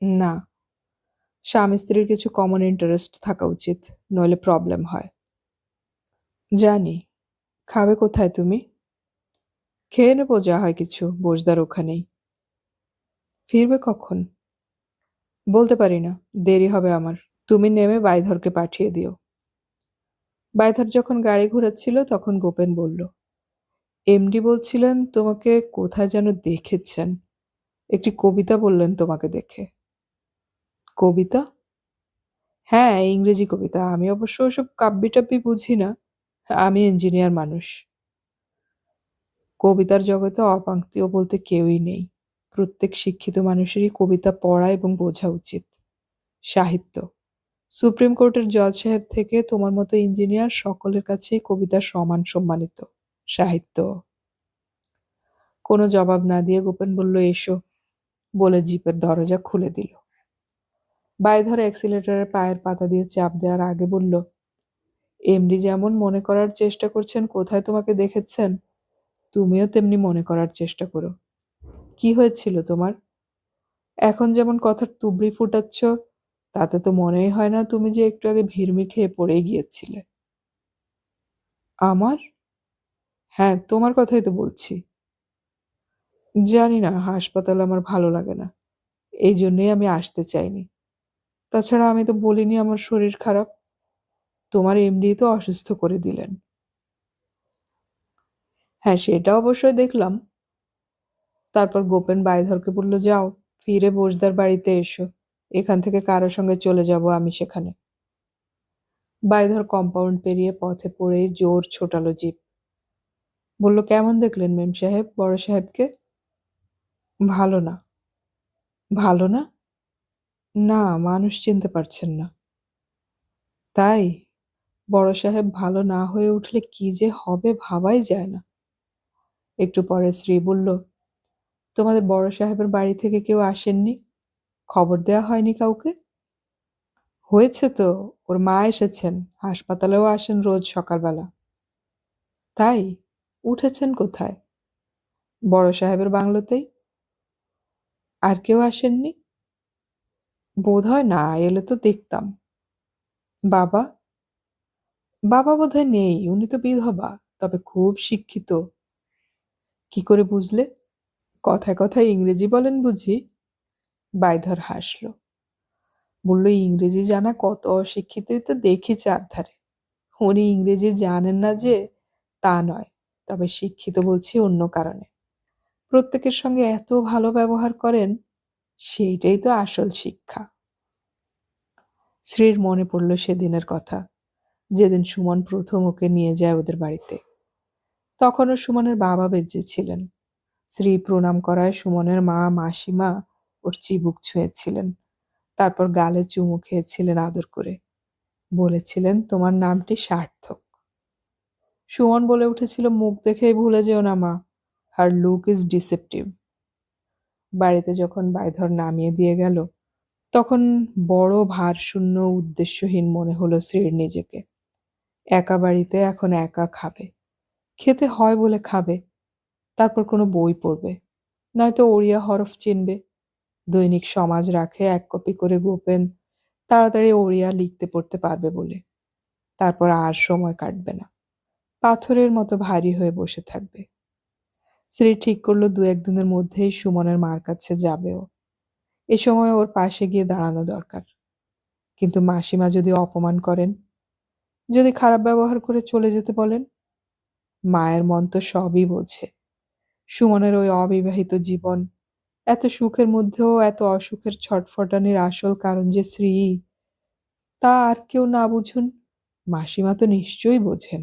না, স্বামী স্ত্রীর কিছু কমন ইন্টারেস্ট থাকা উচিত, নইলে প্রবলেম হয়। জানি। খাবে কোথায় তুমি? খেয়ে নেবো যা হয় কিছু, বোসদার ওখানেই। ফিরবে কখন? বলতে পারি না, দেরি হবে আমার। তুমি নেমে বাইধরকে পাঠিয়ে দিও। বাইধর যখন গাড়ি ঘোরাচ্ছিল তখন গোপেন বলল, এমডি বলছিলেন তোমাকে কোথায় যেন দেখেছেন। একটি কবিতা বললেন তোমাকে দেখে। কবিতা? হ্যাঁ, ইংরেজি কবিতা। আমি অবশ্য ওসব কাব্যি টাব্যি বুঝি না। আমি ইঞ্জিনিয়ার মানুষ। কবিতার জগতে অপাঙ্ক্তীয় বলতে কেউই নেই। প্রত্যেক শিক্ষিত মানুষেরই কবিতা পড়া এবং বোঝা উচিত। সাহিত্য। সুপ্রিম কোর্টের জজ সাহেব থেকে তোমার মতো ইঞ্জিনিয়ার সকলের কাছেই কবিতা সমান সম্মানিত। সাহিত্য। কোনো জবাব না দিয়ে গোপেন বলল, এসো, বলে জিপের দরজা খুলে দিল। বাইধর অ্যাক্সিলারেটরে পায়ের পাতা দিয়ে চাপ দেওয়ার আগে বলল, এমডি যেমন মনে করার চেষ্টা করছেন কোথায় তোমাকে দেখেছেন, তুমিও তেমনি মনে করার চেষ্টা করো। কি হয়েছিল তোমার? এখন যেমন কথার তুবড়ি ফুটাচ্ছ, তাতে তো মনেই হয় না তুমি যে একটু আগে ভিড়মি খেয়ে পড়ে গিয়েছিলে। আমার? হ্যাঁ, তোমার কথাই তো বলছি। জানি না, হাসপাতাল আমার ভালো লাগে না। এই জন্যই আমি আসতে চাইনি। তাছাড়া আমি তো বলিনি আমার শরীর খারাপ। তোমার এমডি তো অসুস্থ করে দিলেন। হ্যাঁ, সেটা অবশ্যই দেখলাম। তারপর গোপেন বাইধরকে বলল, যাও, ফিরে বোসদার বাড়িতে এসো। এখান থেকে কারো সঙ্গে চলে যাব আমি সেখানে। বাইধর কম্পাউন্ড পেরিয়ে পথে পড়েই জোর ছোটালো জিপ। বলল, কেমন দেখলেন মেম সাহেব বড় সাহেবকে? ভালো না। ভালো না? না, মানুষ চিনতে পারছেন না। তাই? বড় সাহেব ভালো না হয়ে উঠলে কি যে হবে ভাবাই যায় না। একটু পরে শ্রী বলল, তোমাদের বড় সাহেবের বাড়ি থেকে কেউ আসেননি? খবর দেয়া হয়নি কাউকে? হয়েছে তো, ওর মা এসেছেন, হাসপাতালেও আসেন রোজ সকালবেলা। তাই? উঠেছেন কোথায়? বড় সাহেবের বাংলোতেই। আর কেউ আসেননি? বোধহয় না, এলে তো দেখতাম। বাবা? বাবা বোধহয় নেই, উনি তো বিধবা, তবে খুব শিক্ষিত। কি করে বুঝলে? কথায় কথায় ইংরেজি বলেন বুঝি? বাইধর হাসল। বলল, ইংরেজি জানা কত অশিক্ষিতই তো দেখি চারধারে। উনি ইংরেজি জানেন না যে তা নয়, তবে শিক্ষিত বলছি অন্য কারণে। প্রত্যেকের সঙ্গে এত ভালো ব্যবহার করেন, সেইটাই তো আসল শিক্ষা। শ্রীর মনে পড়ল সেদিনের কথা, যেদিন সুমন প্রথম ওকে নিয়ে যায় ওদের বাড়িতে। তখনও সুমনের বাবা বেঁচে ছিলেন। শ্রী প্রণাম করায় সুমনের মা মাসিমা ওর চিবুক ছুঁয়েছিলেন। তারপর গালে চুমু খেয়েছিলেন আদর করে। বলেছিলেন, তোমার নামটি সার্থক। সুমন বলে উঠেছিল, মুখ দেখেই ভুলে যেও না মা, হার লুক ইজ ডিসেপটিভ। বাড়িতে যখন বাইধর নামিয়ে দিয়ে গেল, তখন বড় ভারশূন্য উদ্দেশ্যহীন মনে হলো শ্রীর নিজেকে। একা বাড়িতে এখন একা খাবে, খেতে হয় বলে খাবে, তারপর কোনো বই পড়বে, নয়তো ওড়িয়া হরফ চিনবে। দৈনিক সমাজ রাখে এক কপি করে গোপেন, তাড়াতাড়ি ওড়িয়া লিখতে পড়তে পারবে বলে। তারপর আর সময় কাটবে না, পাথরের মতো ভারী হয়ে বসে থাকবে। শ্রী ঠিক করলো দু একদিনের মধ্যেই সুমনের মার কাছে যাবেও। এ সময় ওর পাশে গিয়ে দাঁড়ানো দরকার। কিন্তু মাসিমা যদি অপমান করেন, যদি খারাপ ব্যবহার করে চলে যেতে বলেন? মায়ের মন তো সবই বোঝে। সুমনের ওই অবিবাহিত জীবন, এত সুখের মধ্যেও এত অসুখের ছটফটানির আসল কারণ যে শ্রী, তা আর কেউ না বুঝুন, মাসিমা তো নিশ্চয়ই বোঝেন।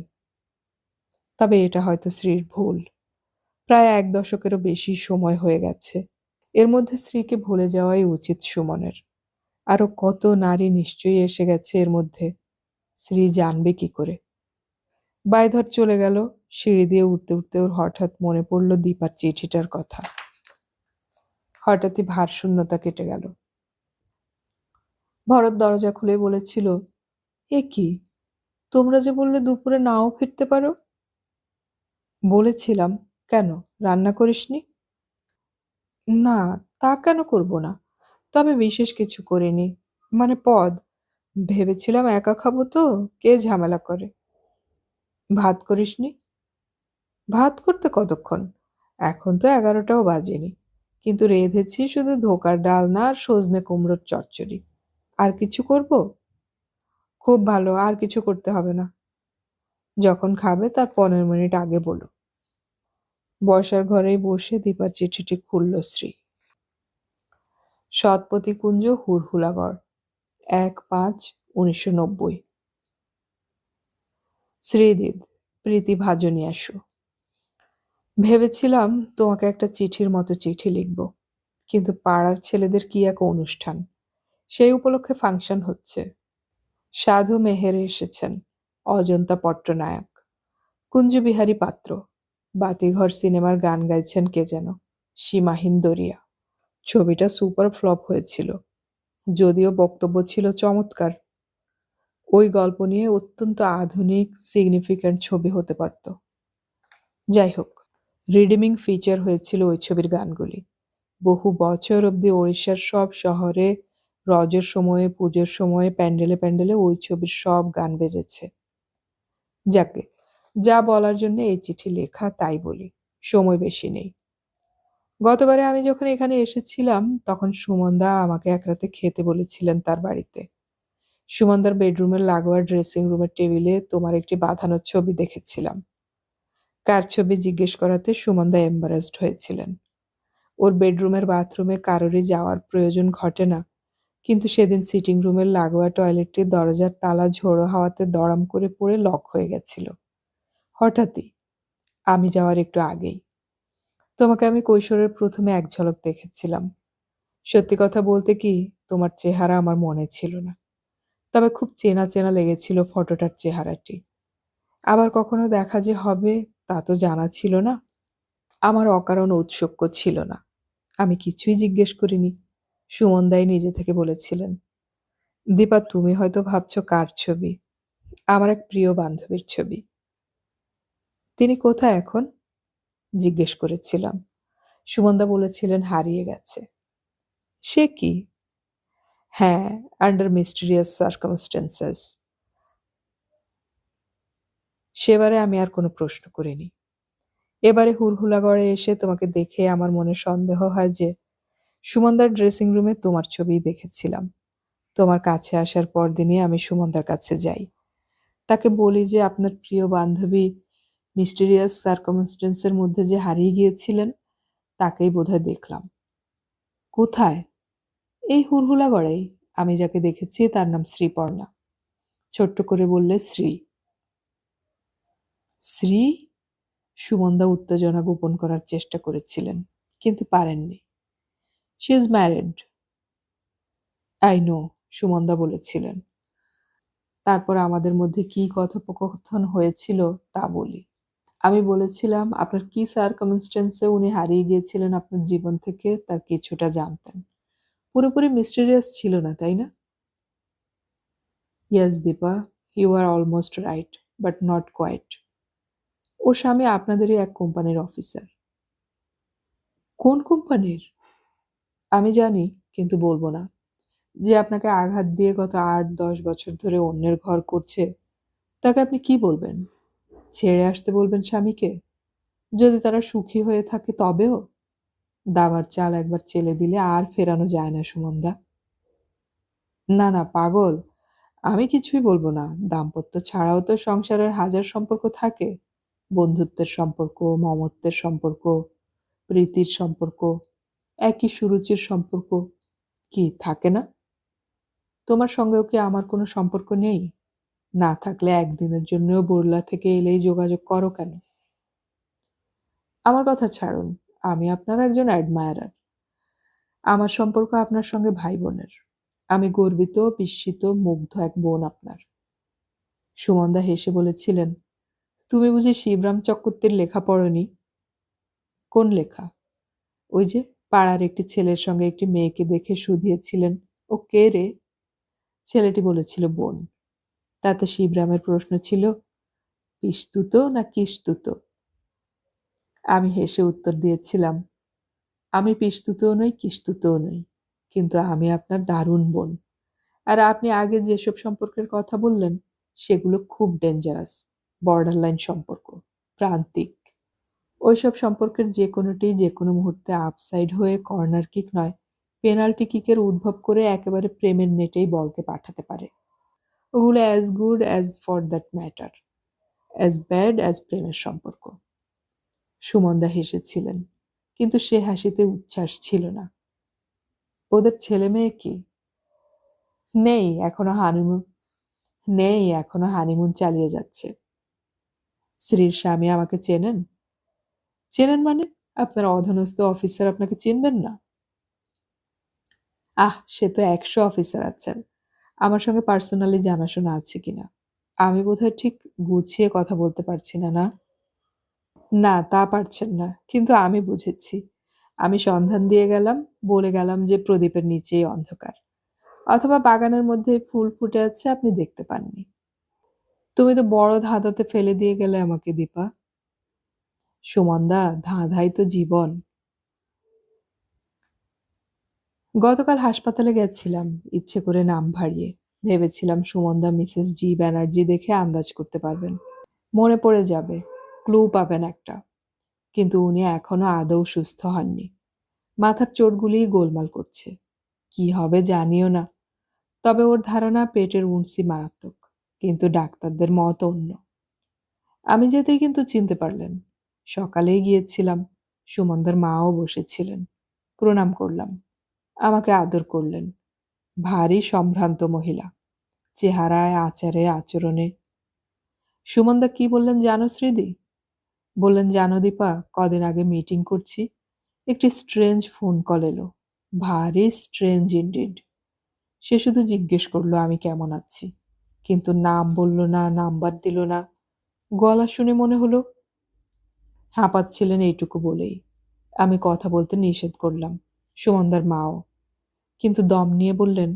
তবে এটা হয়তো শ্রীর ভুল। প্রায় ১ দশকেরও বেশি সময় হয়ে গেছে। এর মধ্যে স্ত্রীকে ভুলে যাওয়াই উচিত সুমনের। আরো কত নারী নিশ্চয়ই এসে গেছে এর মধ্যে, শ্রী জানবে কি করে? বায়ধর চলে গেল। সিঁড়ি দিয়ে উঠতে উঠতে ওর হঠাৎ মনে পড়ল দীপার চিঠিটার কথা। হঠাৎই ভারশূন্যতা কেটে গেল। ভরত দরজা খুলে বলেছিল, এ কি, তোমরা যে বললে দুপুরে নাও ফিরতে পারো? বলেছিলাম। কেন, রান্না করিসনি? না, তা কেন করব না, তবে বিশেষ কিছু করিনি। মানে পদ, ভেবেছিলাম একা খাবো তো, কে ঝামেলা করে। ভাত করিসনি? ভাত করতে কতক্ষণ, এখন তো 11টাও বাজেনি। কিন্তু রেঁধেছি শুধু ধোকার ডালনা আর সজনে কুমড়োর চচ্চড়ি। আর কিছু করব? খুব ভালো, আর কিছু করতে হবে না। যখন খাবে তার 15 মিনিট আগে বলো। বসার ঘরেই বসে দীপার চিঠিটি খুলল শ্রী। সৎপতিকুঞ্জ, হুড়হুলাগড়, ১/৫/১৯৯০। শ্রীদিদ, প্রীতি ভাজনী আসু। ভেবেছিলাম তোমাকে একটা চিঠির মতো চিঠি লিখব, কিন্তু পাড়ার ছেলেদের কি এক অনুষ্ঠান, সেই উপলক্ষে ফাংশন হচ্ছে। সাধু মেহের এসেছেন, অজন্তা পট্টনায়ক, কুঞ্জবিহারী পাত্র, বাতিঘর সিনেমার গান গাইছেন কে যেন, সীমাহীন দরিয়া। ছবিটা সুপার ফ্লপ হয়েছিল, যদিও বক্তব্য ছিল চমৎকার। ওই গল্প নিয়ে অত্যন্ত আধুনিক সিগনিফিক্যান্ট ছবি হতে পারত। যাই হোক, রিডিমিং ফিচার হয়েছিল ওই ছবির গানগুলি। বহু বছর অবধি ওড়িশার সব শহরে রজের সময়ে, পুজোর সময়ে প্যান্ডেলে, প্যান্ডেলে ওই ছবির সব গান বেজেছে। যাকে, যা বলার জন্য এই চিঠি লেখা তাই বলি। সময় বেশি নেই। গতবারে আমি যখন এখানে এসেছিলাম তখন সুমনদা আমাকে এক রাতে খেতে বলেছিলেন তার বাড়িতে। সুমনদার বেডরুমের লাগোয়া ড্রেসিং রুমের টেবিলে তোমার একটি বাঁধানো ছবি দেখেছিলাম। কার ছবি জিজ্ঞেস করাতে সুমনদা এম্বারাসড হয়েছিলেন। ওর বেডরুমের বাথরুমে কারোরই যাওয়ার প্রয়োজন ঘটে না, কিন্তু সেদিন সিটিং রুমের লাগোয়া টয়লেটটির দরজার তালা ঝোড়ো হাওয়াতে দড়াম করে পড়ে লক হয়ে গেছিল। হঠাৎই, আমি যাওয়ার একটু আগেই। তোমাকে আমি কৈশোরের প্রথমে এক ঝলক দেখেছিলাম। সত্যি কথা বলতে কি, তোমার চেহারা আমার মনে ছিল না, তবে খুব চেনা চেনা লেগেছিল ফটোটার চেহারাটি। আবার কখনো দেখা যে হবে তা তো জানা ছিল না। আমার অকারণ ঔৎসুক্য ছিল না। আমি কিছুই জিজ্ঞেস করিনি। সুমনদাই নিজে থেকে বলেছিলেন, দীপা তুমি হয়তো ভাবছো কার ছবি? আমার এক প্রিয় বান্ধবীর ছবি। তিনি কোথায় এখন? জিজ্ঞেস করেছিলাম। সুমনদা বলেছিলেন হারিয়ে গেছে। সে কি? হ্যাঁ, আন্ডার মিস্টিরিয়াস সার্কামস্টেন্সেস। সেবারে আমি আর কোনো প্রশ্ন করিনি। এবারে হুড়হুড়াগড়ে এসে তোমাকে দেখে আমার মনে সন্দেহ হয় যে সুমনদার ড্রেসিং রুমে তোমার ছবিই দেখেছিলাম। তোমার কাছে আসার পরদিনই আমি সুমনদার কাছে যাই। তাকে বলি যে আপনার প্রিয় বান্ধবী মিস্টিরিয়াস সার্কামস্টেন্সের মধ্যে যে হারিয়ে গিয়েছিলেন তাকেই বোধহয় দেখলাম। কোথায়? এই হুড়হুড়াগড়েই। আমি যাকে দেখেছি তার নাম শ্রীপর্ণা। ছোট্ট করে বললে শ্রী। শ্রী? সুমনদা উত্তেজনা গোপন করার চেষ্টা করেছিলেন, কিন্তু পারেননি। She is married. I know, সুমনদা বলেছিলেন। তারপর আমাদের মধ্যে কি কথোপকথন হয়েছিল তা বলি। আমি বলেছিলাম আপনার কি সার্কামস্টেন্সে উনি হারিয়ে গিয়েছিলেন আপনার জীবন থেকে তার কিছুটা জানতেন। পুরোপুরি মিস্টেরিয়াস ছিল না, তাই না? Yes Dipa, you are almost right, but not quite. ওর স্বামী আপনাদেরই এক কোম্পানির অফিসার। কোন কোম্পানির? আমি জানি, কিন্তু বলবো না। যে আপনাকে আঘাত দিয়ে গত ৮-১০ বছর ধরে অন্যের ঘর করছে, তাকে আপনি কি বলবেন? ছেড়ে আসতে বলবেন স্বামীকে? যদি তারা সুখী হয়ে থাকে তবেও? দাবার চাল একবার চেলে দিলে আর ফেরানো যায় না সুমনদা। না না পাগল, আমি কিছুই বলবো না। দাম্পত্য ছাড়াও তো সংসারের হাজার সম্পর্ক থাকে। বন্ধুত্বের সম্পর্ক, মমত্বের সম্পর্ক, প্রীতির সম্পর্ক, একই সুরুচির সম্পর্ক। কি থাকে না? তোমার সঙ্গেও কি আমার কোনো সম্পর্ক নেই? না থাকলে একদিনের জন্যও বরলা থেকে এলেই যোগাযোগ করো কেন? আমার কথা ছাড়ুন, আমি আপনার একজন অ্যাডমায়ারার। আমার সম্পর্ক আপনার সঙ্গে ভাই বোনের। আমি গর্বিত, বিস্মিত, মুগ্ধ এক বোন আপনার। সুমনদা হেসে বলেছিলেন, তুমি বুঝি শিবরাম চক্রবর্তীর লেখা পড়নি? কোন লেখা? ওই যে পাড়ার একটি ছেলের সঙ্গে একটি মেয়েকে দেখে শুধিয়েছিলেন, ও কে রে? ছেলেটি বলেছিল বোন। তাতে শিবরামের প্রশ্ন ছিল, পিস্তুত না কিস্তুত? আমি হেসে উত্তর দিয়েছিলাম, আমি পিস্তুতও নই কিস্তুতও নই, কিন্তু আমি আপনার দারুণ বোন। আর আপনি আগে যেসব সম্পর্কের কথা বললেন সেগুলো খুব ডেঞ্জারাস, বর্ডার লাইন সম্পর্ক, প্রান্তিক। ওইসব সম্পর্কের যে কোনোটি যে কোনো মুহূর্তে আপসাইড হয়ে কর্নার কিক নয়, পেনাল্টি কিকের উদ্ভব করে একেবারে প্রেমের নেটেই বলকে পাঠাতে পারে। ওগুলো as good as for that matter, as bad as প্রেমের সম্পর্ক। সুমনদা হেসেছিলেন, কিন্তু সে হাসিতে উচ্ছ্বাস ছিল না। ওদের ছেলে মেয়ে কি? নেই এখনো হানিমুন নেই এখনো হানিমুন চালিয়ে যাচ্ছে। স্ত্রীর স্বামী আমাকে চেনেন? চেনেন মানে? আপনার অধীনস্থ অফিসার আপনাকে চিনবেন না? সে তো ১০০ অফিসার আছেন। আমার সঙ্গে পার্সোনালি জানাশোনা আছে কিনা আমি বোধহয় ঠিক গুছিয়ে কথা বলতে পারছি না, না? না, তা পারছেন না, কিন্তু আমি বুঝেছি। আমি সন্ধান দিয়ে গেলাম, বলে গেলাম যে প্রদীপের নিচেই অন্ধকার, অথবা বাগানের মধ্যে ফুল ফুটে আছে আপনি দেখতে পাননি। তুমি তো বড় ধাঁধাতে ফেলে দিয়ে গেলে আমাকে দীপা। সুমনদা, ধাঁধাই তো জীবন। গতকাল হাসপাতালে গেছিলাম ইচ্ছে করে নাম ভারিয়ে। ভেবেছিলাম সুমনদা মিসেস জি ব্যানার্জি দেখে আন্দাজ করতে পারবেন। মনে পড়ে যাবে, ক্লু পাবেন একটা। কিন্তু উনি এখনো আদৌ সুস্থ হননি। মাথার চোটগুলিই গোলমাল করছে। কি হবে জানিও না। তবে ওর ধারণা পেটের উনসি মারাত্মক। কিন্তু ডাক্তারদের মত অন্য। আমি যেতেই কিন্তু চিনতে পারলেন। সকালেই গিয়েছিলাম। সুমনদার মাও বসেছিলেন। প্রণাম করলাম। আমাকে আদর করলেন। ভারী সম্ভ্রান্ত মহিলা। চেহারায়, আচারে, আচরণে। সুমনদা কি বললেন জানো শ্রীদি? বললেন, জানো দীপা, কদিন আগে মিটিং করছি, একটি স্ট্রেঞ্জ ফোন কল এলো। ভারী স্ট্রেঞ্জ ইনডিড। সে শুধু জিজ্ঞেস করলো আমি কেমন আছি, কিন্তু নাম বলল না, নাম্বার দিল না। গলা শুনে মনে হলো হাঁপাচ্ছিলেন এইটুকু বলেই। আমি কথা বলতে নিষেধ করলাম, সুমনদার মাও। কিন্তু দম নিয়ে বললেন,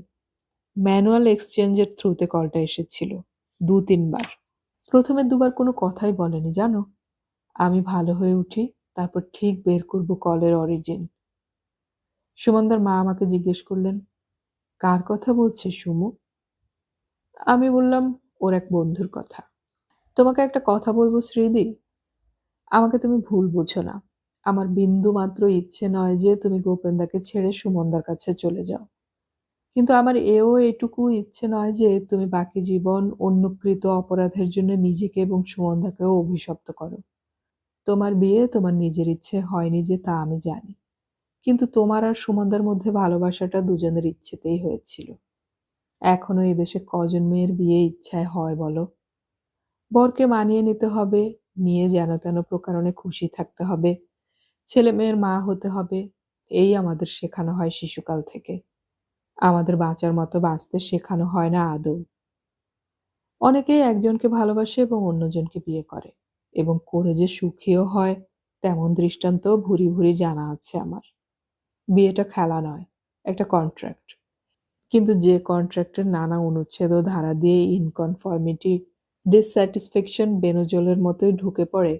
ম্যানুয়াল এক্সচেঞ্জের থ্রুতে কলটা এসেছিল, ২-৩ বার। প্রথমে ২ বার কোনো কথাই বলেনি জানো। আমি ভালো হয়ে উঠি, তারপর ঠিক বের করব কলের অরিজিন। সুমনদার মা আমাকে জিজ্ঞেস করলেন, কার কথা বলছে সুমু? আমি বললাম, ওর এক বন্ধুর কথা। তোমাকে একটা কথা বলবো শ্রীদি, আমাকে তুমি ভুল বুঝো না। আমার বিন্দু মাত্র ইচ্ছে নয় যে তুমি গোপেন্দাকে ছেড়ে সুমনদার কাছে চলে যাও। কিন্তু আমার এটুকু ইচ্ছে নয় যে তুমি বাকি জীবন অন্যকৃত অপরাধের জন্য নিজেকে এবং সুমনদাকেও অভিশপ্ত করো। তোমার বিয়ে তোমার নিজের ইচ্ছে হয়নি যে তা আমি জানি। কিন্তু তোমার আর সুমনদার মধ্যে ভালোবাসাটা দুজনের ইচ্ছেতেই হয়েছিল। এখনো এদেশে কজন মেয়ের বিয়ে ইচ্ছায় হয় বলো? বরকে মানিয়ে নিতে হবে, নিয়ে যেন তেন প্রকারণে খুশি থাকতে হবে, ছেলে মেয়ের মা হতে হবে। এই আমাদের শেখানো হয় শিশুকাল থেকে। আমাদের বাঁচার মতো বাঁচতে শেখানো হয় না আদৌ। অনেকেই একজনকে ভালোবাসে এবং অন্যজনকে বিয়ে করে, এবং করে যে সুখীও হয় তেমন দৃষ্টান্ত ভুরি ভুরি জানা আছে আমার। বিয়েটা খেলা নয়, একটা কন্ট্রাক্ট। কিন্তু যে কন্ট্রাক্টের নানা অনুচ্ছেদ ও ধারা দিয়ে ইনকনফর্মিটি, ডিসস্যাটিসফ্যাকশন বেনজলের মতোই ঢুকে পড়ে,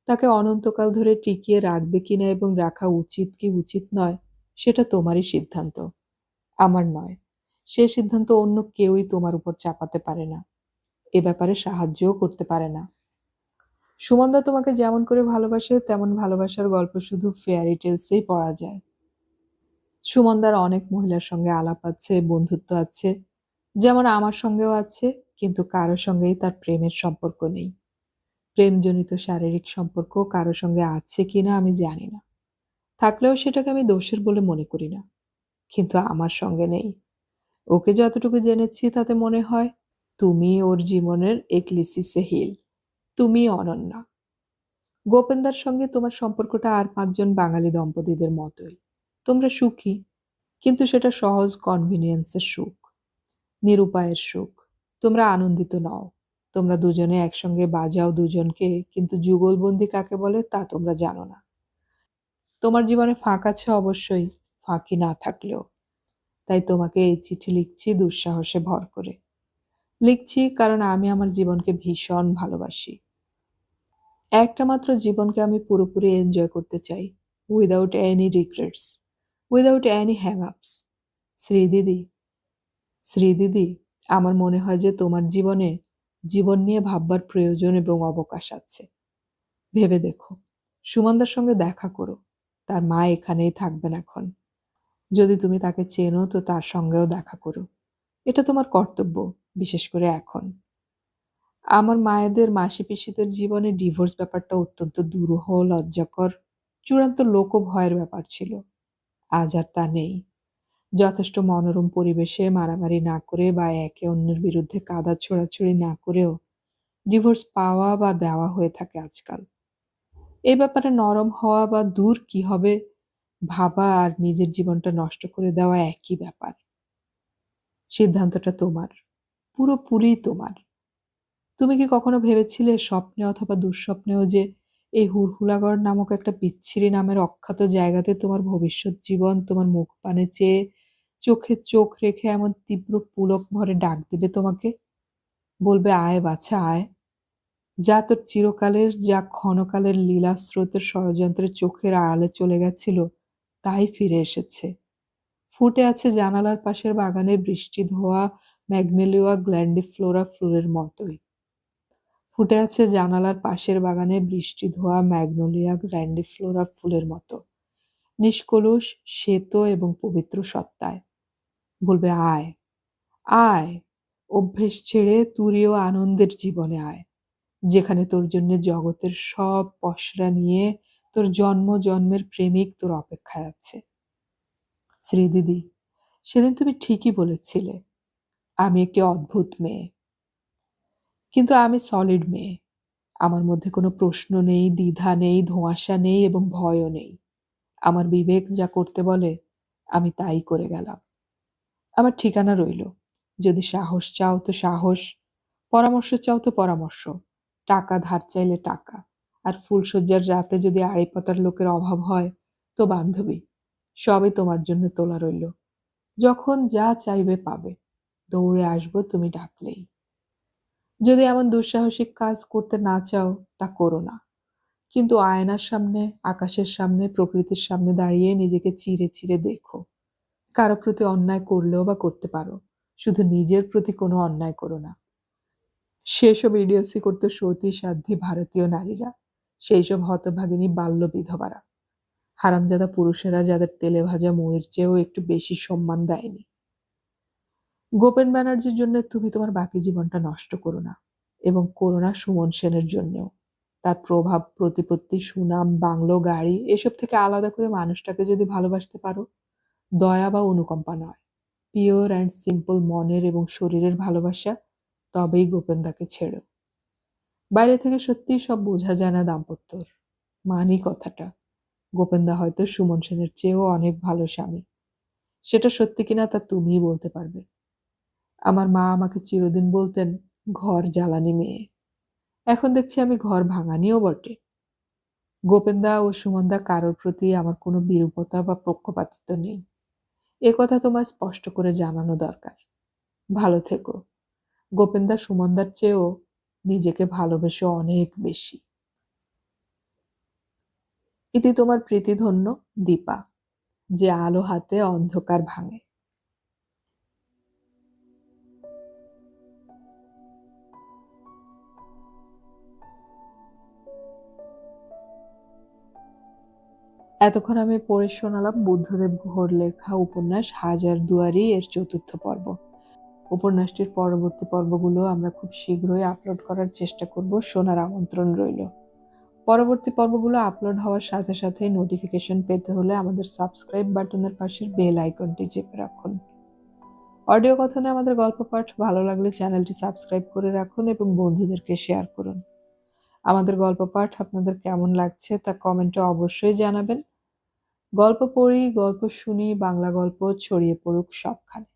তাকে অনন্তকাল ধরে টিকিয়ে রাখবে কিনা এবং রাখা উচিত কি উচিত নয়, সেটা তোমারই সিদ্ধান্ত, আমার নয়। সে সিদ্ধান্ত অন্য কেউই তোমার উপর চাপাতে পারে না, এ ব্যাপারে সাহায্যও করতে পারে না। সুমনদা তোমাকে যেমন করে ভালোবাসে তেমন ভালোবাসার গল্প শুধু ফেয়ারি টেলসেই পড়া যায়। সুমনদার অনেক মহিলার সঙ্গে আলাপ আছে, বন্ধুত্ব আছে, যেমন আমার সঙ্গেও আছে, কিন্তু কারো সঙ্গেই তার প্রেমের সম্পর্ক নেই। প্রেমজনিত শারীরিক সম্পর্ক কারো সঙ্গে আছে কিনা আমি জানি না। থাকলেও সেটাকে আমি দোষের বলে মনে করি না। কিন্তু আমার সঙ্গে নেই। ওকে যতটুকু জেনেছি তাতে মনে হয় তুমি ওর জীবনের একলিসিসে হিল। তুমি অনন্যা। গোপেন্দার সঙ্গে তোমার সম্পর্কটা আর ৫ জন বাঙালি দম্পতিদের মতোই। তোমরা সুখী, কিন্তু সেটা সহজ কনভিনিয়েন্সের সুখ, নিরুপায়ের সুখ। তোমরা আনন্দিত নও। তোমরা দুজনে একসঙ্গে বাজাও দুজনকে, কিন্তু যুগলবন্দি কাকে বলে তা তোমরা জানো না। তোমার জীবনে ফাঁক আছে অবশ্যই, ফাঁকি না থাকলেও। তাই তোমাকে এই চিঠি লিখছি দুঃসাহসে ভর করে। লিখছি কারণ আমি আমার জীবনকে ভীষণ ভালোবাসি। একটা মাত্র জীবনকে আমি পুরোপুরি এনজয় করতে চাই, without any regrets, without any hang-ups. শ্রীদিদি, শ্রীদিদি, আমার মনে হয় যে তোমার জীবনে জীবন নিয়ে ভাববার প্রয়োজন এবং অবকাশ আছে। ভেবে দেখো, সুমনদার সঙ্গে দেখা করো। তার মা এখানেই থাকবেন এখন। যদি তুমি তাকে চেনো তো তার সঙ্গেও দেখা করো। এটা তোমার কর্তব্য, বিশেষ করে এখন। আমার মায়েদের, মাসি পিসিদের জীবনে ডিভোর্স ব্যাপারটা অত্যন্ত দুরূহ, লজ্জাকর, চূড়ান্ত লোকভয়ের ব্যাপার ছিল। আজ আর তা নেই। যথেষ্ট মনোরম পরিবেশে মারামারি না করে বা একে অন্যের বিরুদ্ধে কাদা ছোড়াছুড়ি না করেও ডিভোর্স পাওয়া বা দেওয়া হয়ে থাকে আজকাল। এ ব্যাপারে নরম হওয়া বা দূর কি হবে ভাবা আর নিজের জীবনটা নষ্ট করে দেওয়া একই ব্যাপার। সিদ্ধান্তটা তোমার, পুরোপুরি তোমার। তুমি কি কখনো ভেবেছিলে স্বপ্নে অথবা দুঃস্বপ্নেও যে এই হুড়হুড়াগড় নামক একটা বিচ্ছিরি নামের অখ্যাত জায়গাতে তোমার ভবিষ্যৎ জীবন তোমার মুখ পানে চেয়ে চোখে চোখ রেখে এমন তীব্র পুলক ভরে ডাক দেবে তোমাকে? বলবে, আয় বাছা আয়। যা তোর চিরকালের, যা ক্ষণকালের লীলা স্রোতের ষড়যন্ত্রের চোখের আড়ালে চলে গেছিল, তাই ফিরে এসেছে। ফুটে আছে জানালার পাশের বাগানে বৃষ্টি ধোয়া ম্যাগনোলিয়া গ্ল্যান্ডিফ্লোরা ফুলের মতোই। ফুটে আছে জানালার পাশের বাগানে বৃষ্টি ধোয়া ম্যাগনোলিয়া গ্র্যান্ডিফ্লোরা ফুলের মতো, নিষ্কলুষ, শ্বেত এবং পবিত্র সত্তায়। বলবে, আয়, আয়, অভ্যেস ছেড়ে তুরীয় আনন্দের জীবনে আয়, যেখানে তোর জন্য জগতের সব পসরা নিয়ে তোর জন্ম জন্মের প্রেমিক তোর অপেক্ষায় আছে। শ্রীদিদি, সেদিন তুমি ঠিকই বলেছিলে, আমি একটি অদ্ভুত মেয়ে, কিন্তু আমি সলিড মেয়ে। আমার মধ্যে কোনো প্রশ্ন নেই, দ্বিধা নেই, ধোঁয়াশা নেই এবং ভয়ও নেই। আমার বিবেক যা করতে বলে আমি তাই করে গেলাম। আমার ঠিকানা রইল, যদি সাহস চাও তো সাহস, পরামর্শ চাও তো পরামর্শ, টাকা ধার চাইলে টাকা, আর ফুলশয্যার রাতে যদি আড়ি পাতার লোকের অভাব হয় তো বান্ধবী, সবই তোমার জন্য তোলা রইল। যখন যা চাইবে পাবে, দৌড়ে আসবো তুমি ডাকলেই। যদি এমন দুঃসাহসিক কাজ করতে না চাও তা করো না, কিন্তু আয়নার সামনে, আকাশের সামনে, প্রকৃতির সামনে দাঁড়িয়ে নিজেকে চিরে চিরে দেখো। কারো প্রতি অন্যায় করলেও বা করতে পারো, শুধু নিজের প্রতি কোনো অন্যায় করো না। সেসব ইডিওসি করতো সতী সাধ্বী ভারতীয় নারীরা, সেই সব হতভাগিনী বাল্য বিধবারা, হারামজাদা পুরুষেরা যাদের তেলে ভাজা মুড়ির চেয়েও একটু বেশি সম্মান দেয়নি। গোপেন ব্যানার্জির জন্য তুমি তোমার বাকি জীবনটা নষ্ট করো না, এবং করো না সুমন সেনের জন্যও। তার প্রভাব, প্রতিপত্তি, সুনাম, বাংলো, গাড়ি এসব থেকে আলাদা করে মানুষটাকে যদি ভালোবাসতে পারো, দয়া বা অনুকম্পা নয়, পিওর অ্যান্ড সিম্পল মনের এবং শরীরের ভালোবাসা, তবেই গোপেনদাকে ছেড়ো। বাইরে থেকে সত্যিই সব বোঝা যায় না দাম্পত্যর, মানি কথাটা। গোপেনদা হয়তো সুমন সেনের চেয়েও অনেক ভালো স্বামী, সেটা সত্যি কিনা তা তুমিই বলতে পারবে। আমার মা আমাকে চিরদিন বলতেন, ঘর জ্বালানি মেয়ে। এখন দেখছি আমি ঘর ভাঙানিও বটে। গোপেনদা ও সুমনদা কারোর প্রতি আমার কোনো বিরূপতা বা পক্ষপাতিত্ব নেই, এ কথা তোমার স্পষ্ট করে জানানো দরকার। ভালো থেকো। গোপেনদা সুমনদার চেয়েও নিজেকে ভালোবেসো অনেক বেশি। ইতি তোমার প্রীতিধন্য দীপা, যে আলো হাতে অন্ধকার ভাঙে। এতক্ষণ আমি পড়ে শোনালাম বুদ্ধদেব গুহর লেখা উপন্যাস হাজার দুয়ারি এর ৪র্থ পর্ব। উপন্যাসটির পরবর্তী পর্বগুলো আমরা খুব শীঘ্রই আপলোড করার চেষ্টা করব, শোনার আমন্ত্রণ রইল। পরবর্তী পর্বগুলো আপলোড হওয়ার সাথে সাথে নোটিফিকেশন পেতে হলে আমাদের সাবস্ক্রাইব বাটনের পাশের বেল আইকনটি চেপে রাখুন। অডিও কথনে আমাদের গল্প পাঠ ভালো লাগলে চ্যানেলটি সাবস্ক্রাইব করে রাখুন এবং বন্ধুদেরকে শেয়ার করুন। আমাদের গল্প পাঠ আপনাদের কেমন লাগছে তা কমেন্টে অবশ্যই জানাবেন। গল্প পড়ি, গল্প শুনি, বাংলা গল্প ছড়িয়ে পড়ুক সবখানে।